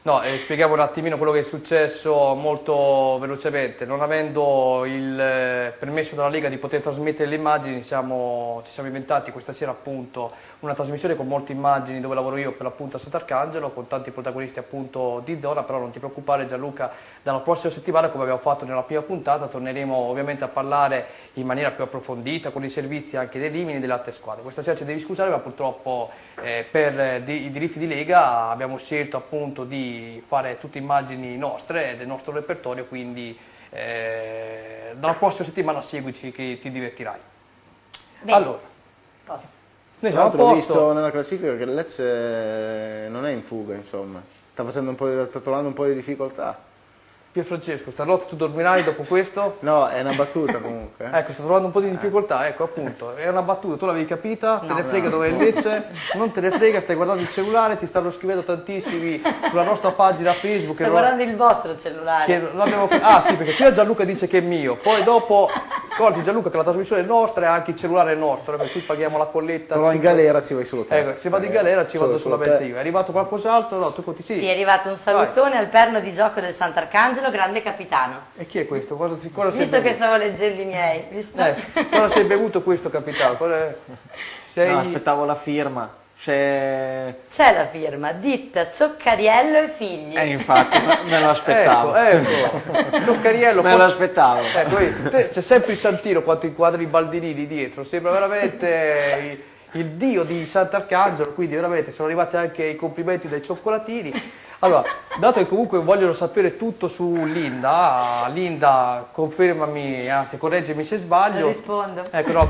No, spieghiamo un attimino quello che è successo molto velocemente. Non avendo il permesso della Lega di poter trasmettere le immagini, ci siamo inventati questa sera appunto una trasmissione con molte immagini dove lavoro io per l'appunto a Sant'Arcangelo, con tanti protagonisti appunto di zona, però non ti preoccupare Gianluca, dalla prossima settimana, come abbiamo fatto nella prima puntata, torneremo ovviamente a parlare in maniera più approfondita con i servizi anche dei Rimini e delle altre squadre. Questa sera ci devi scusare, ma purtroppo per i diritti di Lega abbiamo scelto appunto di fare tutte immagini nostre, del nostro repertorio, quindi dalla prossima settimana seguici che ti divertirai. Bene. Allora, posto. Tra l'altro ho visto nella classifica che il Lecce non è in fuga, insomma, sta trovando un po' di difficoltà. Pierfrancesco, stanotte tu dormirai dopo questo? No, è una battuta comunque. Ecco, sto trovando un po' di difficoltà, ecco appunto, è una battuta, tu l'avevi capita, te ne frega dove è il Lecce, non te ne frega, stai guardando il cellulare, ti stanno scrivendo tantissimi sulla nostra pagina Facebook. Stai guardando il vostro cellulare. Ah sì, perché prima Gianluca dice che è mio, poi dopo ricordi Gianluca che la trasmissione è nostra e anche il cellulare è nostro, per cui paghiamo la colletta. Però in galera ci vai solo te. Ecco, se vado in galera ci vado solamente io. È arrivato qualcos'altro? No, tu continui. Sì, è arrivato un salutone al perno di gioco del Sant'Arcangelo, grande capitano. E chi è questo? Visto che stavo leggendo i miei, visto? Cosa sei bevuto questo capitano? No, aspettavo la firma. C'è la firma, ditta Cioccariello e figli. Infatti, me lo aspettavo. Ecco. Cioccariello. Me lo aspettavo. Ecco, c'è sempre il Santino quando inquadri i Baldinini dietro, sembra veramente il dio di Sant'Arcangelo, quindi veramente sono arrivati anche i complimenti dai cioccolatini. Allora, dato che comunque vogliono sapere tutto su Linda, Linda confermami, anzi correggimi se sbaglio. Rispondo. Ecco, no,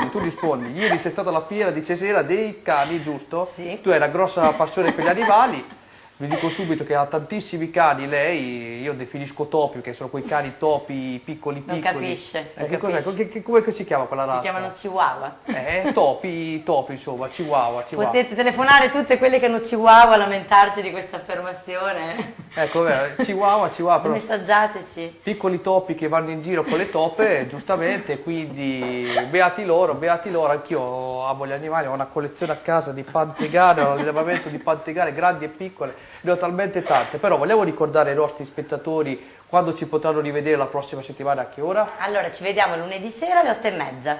tu rispondi. Ieri sei stata alla fiera di Cesena dei cani, giusto? Sì. Tu hai una grossa passione per gli animali. Vi dico subito che ha tantissimi cani, lei, io definisco topi, perché sono quei cani topi piccoli. Non capisce. Come si chiama quella razza? Si chiamano Chihuahua. Topi, insomma, Chihuahua. Potete telefonare tutte quelle che hanno Chihuahua a lamentarsi di questa affermazione. Ecco, Chihuahua. Messaggiateci. Piccoli topi che vanno in giro con le toppe, giustamente, quindi beati loro, anch'io amo gli animali, ho una collezione a casa di pantegane, ho un allevamento di pantegane grandi e piccole. ne ho talmente tante, però vogliamo ricordare ai nostri spettatori quando ci potranno rivedere la prossima settimana, a che ora? Allora, ci vediamo lunedì sera alle 8:30.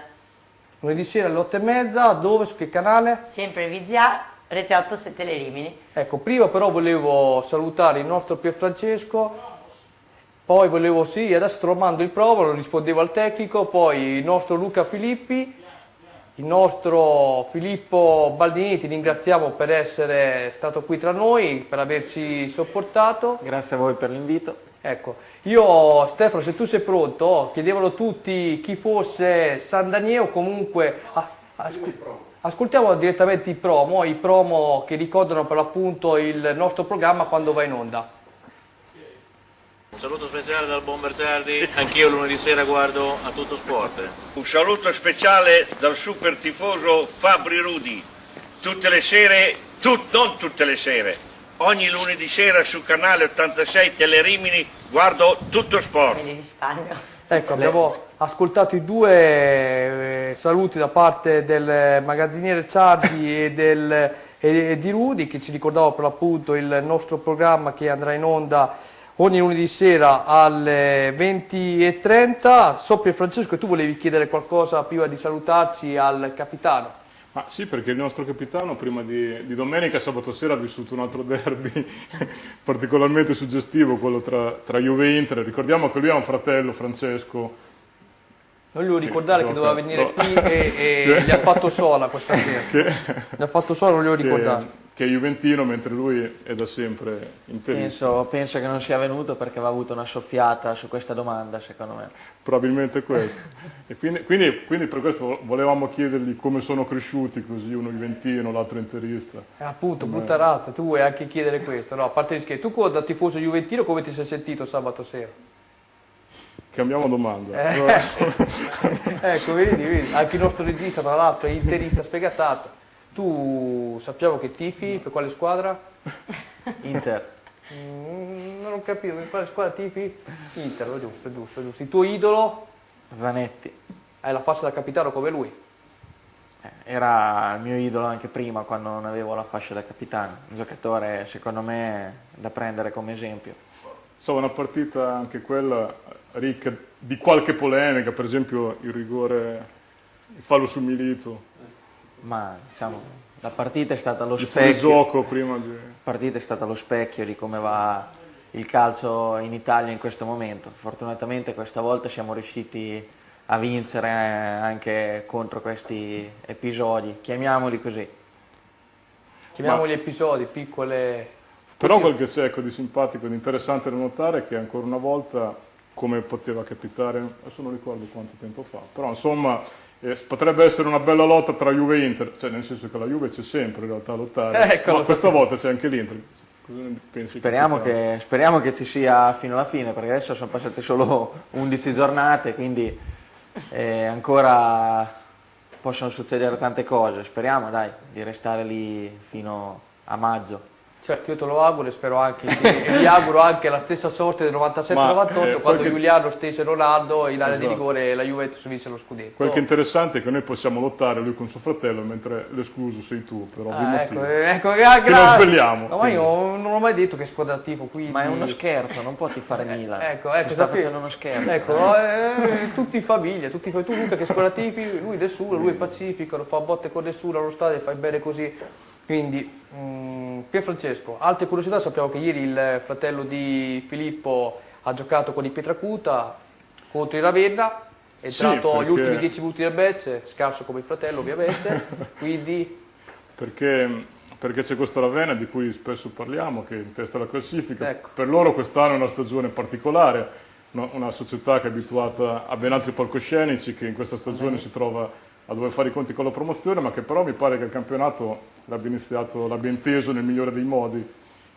Lunedì sera alle 8:30, dove? Su che canale? Sempre VGA, Rete 8 7 Le Rimini. Ecco, prima però volevo salutare il nostro Pierfrancesco, poi volevo, sì, adesso te lo mando il promo, lo rispondevo al tecnico, poi il nostro Luca Filippi, il nostro Filippo Baldini, ti ringraziamo per essere stato qui tra noi, per averci sopportato. Grazie a voi per l'invito. Ecco, io Stefano, se tu sei pronto, chiedevano tutti chi fosse San Daniele o comunque... ascoltiamo direttamente i promo che ricordano per l'appunto il nostro programma quando va in onda. Un saluto speciale dal buon Berciardi, anch'io lunedì sera guardo a Tutto Sport. Un saluto speciale dal super tifoso Fabri Rudi, tutte le sere, non tutte le sere, ogni lunedì sera sul canale 86 Telerimini guardo Tutto Sport. Ecco, abbiamo ascoltato i due saluti da parte del magazziniere Ciardi e di Rudi, che ci ricordava per l'appunto il nostro programma che andrà in onda ogni lunedì sera alle 20:30. So, Pierfrancesco, tu volevi chiedere qualcosa prima di salutarci al capitano? Ma sì, perché il nostro capitano prima di domenica, sabato sera, ha vissuto un altro derby particolarmente suggestivo, quello tra Juve e Inter. Ricordiamo che lui ha un fratello, Francesco. Non gli devo ricordare che doveva venire qui e gli ha fatto sola questa sera. Gli ha fatto sola, non glielo ricordare. Che è juventino, mentre lui è da sempre interista. Penso che non sia venuto perché aveva avuto una soffiata su questa domanda, secondo me. Probabilmente questo. E quindi per questo volevamo chiedergli come sono cresciuti così, uno juventino, l'altro interista. Appunto, brutta razza, tu vuoi anche chiedere questo, no? A parte gli scherzi, tu da tifoso juventino come ti sei sentito sabato sera? Cambiamo domanda. Ecco, vedi, anche il nostro regista tra l'altro è interista sfegatato. Tu sappiamo che tifi, per quale squadra? Inter. Non ho capito, per quale squadra tifi? Inter, giusto. Il tuo idolo? Zanetti. Hai la fascia da capitano come lui? Era il mio idolo anche prima, quando non avevo la fascia da capitano. Un giocatore, secondo me, da prendere come esempio. So, una partita anche quella ricca di qualche polemica, per esempio il rigore, il fallo su Milito. Ma diciamo, la partita è stata lo specchio. Partita è stata lo specchio di come va il calcio in Italia in questo momento. Fortunatamente questa volta siamo riusciti a vincere anche contro questi episodi, chiamiamoli così. Chiamiamoli episodi, piccole... Però quel che c'è di simpatico ed interessante da notare è che ancora una volta, come poteva capitare, adesso non ricordo quanto tempo fa, però insomma potrebbe essere una bella lotta tra Juve e Inter, cioè nel senso che la Juve c'è sempre in realtà a lottare, ma questa volta c'è anche l'Inter. Cosa ne pensi? Speriamo che ci sia fino alla fine, perché adesso sono passate solo 11 giornate, quindi ancora possono succedere tante cose. Speriamo, dai, di restare lì fino a maggio. Certo, io te lo auguro e spero anche e vi auguro anche la stessa sorte del 97-98 quando Giuliano stese Ronaldo in area di rigore e la Juventus vinse lo scudetto. Quel che è interessante è che noi possiamo lottare lui con suo fratello mentre l'escluso sei tu, per ovvi motivi. Che non svegliamo. No, ma io non ho mai detto che squadra tifo, quindi... Ma è uno scherzo, non può tifare Milan. Ecco, sta facendo uno scherzo. Ecco, tutti in famiglia, tu Luca che squadra tifi, lui nessuno, lui è pacifico, non fa botte con nessuno allo stadio, fai bene così. Quindi, Pierfrancesco, altre curiosità, sappiamo che ieri il fratello di Filippo ha giocato con il Pietracuta contro il Ravenna, è entrato gli ultimi 10 minuti del match, scarso come il fratello ovviamente, quindi... Perché c'è questo Ravenna di cui spesso parliamo, che è in testa alla classifica, per loro quest'anno è una stagione particolare, una società che è abituata a ben altri palcoscenici, che in questa stagione si trova a dover fare i conti con la promozione, ma che però mi pare che il campionato l'abbia inteso nel migliore dei modi.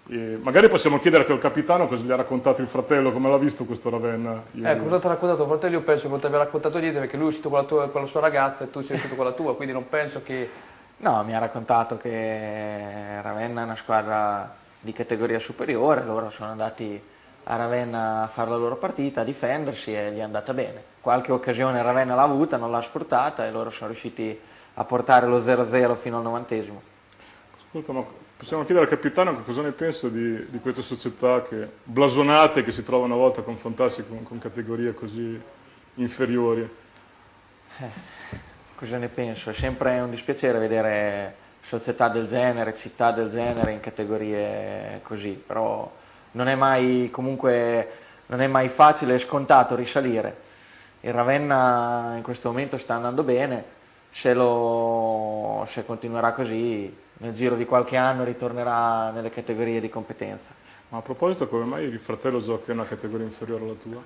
E magari possiamo chiedere al capitano cosa gli ha raccontato il fratello, come l'ha visto questo Ravenna. Cosa ti ha raccontato il fratello? Io penso che non ti abbia raccontato niente, perché lui è uscito con la sua ragazza e tu sei uscito con la tua, quindi non penso che... No, mi ha raccontato che Ravenna è una squadra di categoria superiore, loro sono andati a Ravenna a fare la loro partita, a difendersi e gli è andata bene. Qualche occasione Ravenna l'ha avuta, non l'ha sfruttata e loro sono riusciti a portare lo 0-0 fino al 90°. Ascolta, ma Possiamo chiedere al capitano cosa ne pensa di queste società blasonate che si trovano a volte a confrontarsi con categorie così inferiori. Cosa ne penso? È sempre un dispiacere vedere società del genere, città del genere in categorie così, però non è mai facile e scontato risalire. Il Ravenna in questo momento sta andando bene, se continuerà così nel giro di qualche anno ritornerà nelle categorie di competenza. Ma a proposito, come mai il fratello gioca in una categoria inferiore alla tua?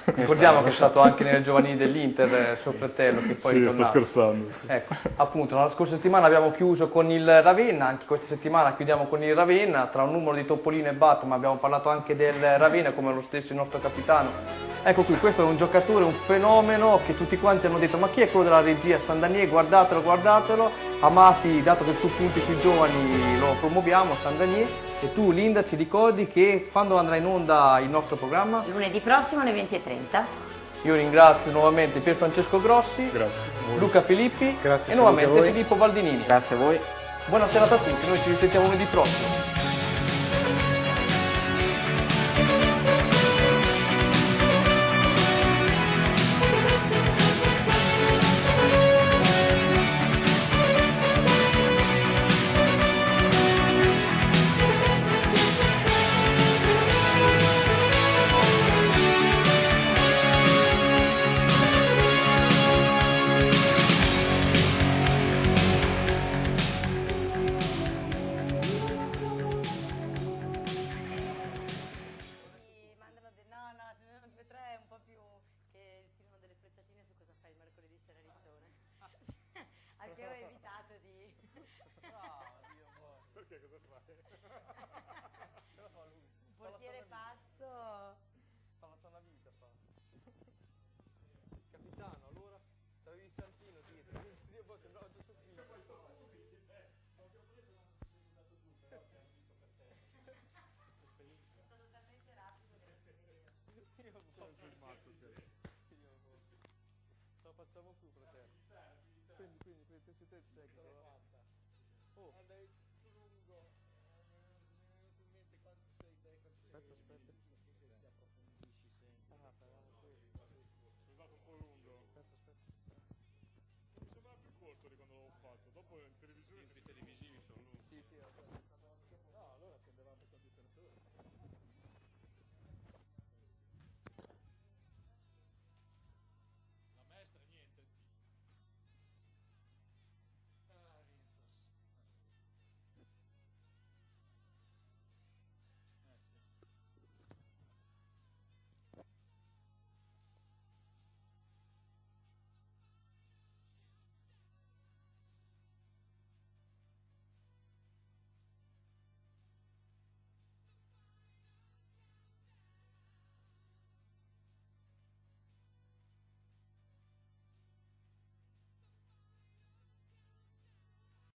Ricordiamo che è stato anche nelle giovanili dell'Inter, suo fratello, che poi è ritornato. Sto scherzando. Ecco, appunto, la scorsa settimana abbiamo chiuso con il Ravenna, anche questa settimana chiudiamo con il Ravenna, tra un numero di Topolino e Batman abbiamo parlato anche del Ravenna, come lo stesso il nostro capitano. Ecco qui, questo è un giocatore, un fenomeno che tutti quanti hanno detto: ma chi è quello della regia? Sandanier, guardatelo, guardatelo. Amati, dato che tu punti sui giovani, lo promuoviamo, Sandanier. E tu, Linda, ci ricordi che quando andrà in onda il nostro programma? Lunedì prossimo alle 20:30. Io ringrazio nuovamente Pier Francesco Grossi, Luca Filippi e nuovamente Filippo Baldinini. Grazie a voi. Buona serata a tutti, noi ci risentiamo lunedì prossimo. Perché cosa fai? Un portiere pazzo. Fa una vita, fa. Capitano, allora, t'avevi Santino dietro, io poi sembrava giusto qui. È stato talmente rapido che non si vedeva. Ce la facciamo su, fratello. Prendi, pensi te il tecnico. Oh. Aspetta. Ah, c'avevamo questo. È stato un po' lungo. Aspetta. Mi sembrava più corto di quando l'avevo fatto. Dopo in televisione... I televisivi sono lunghi. Sì, aspetta.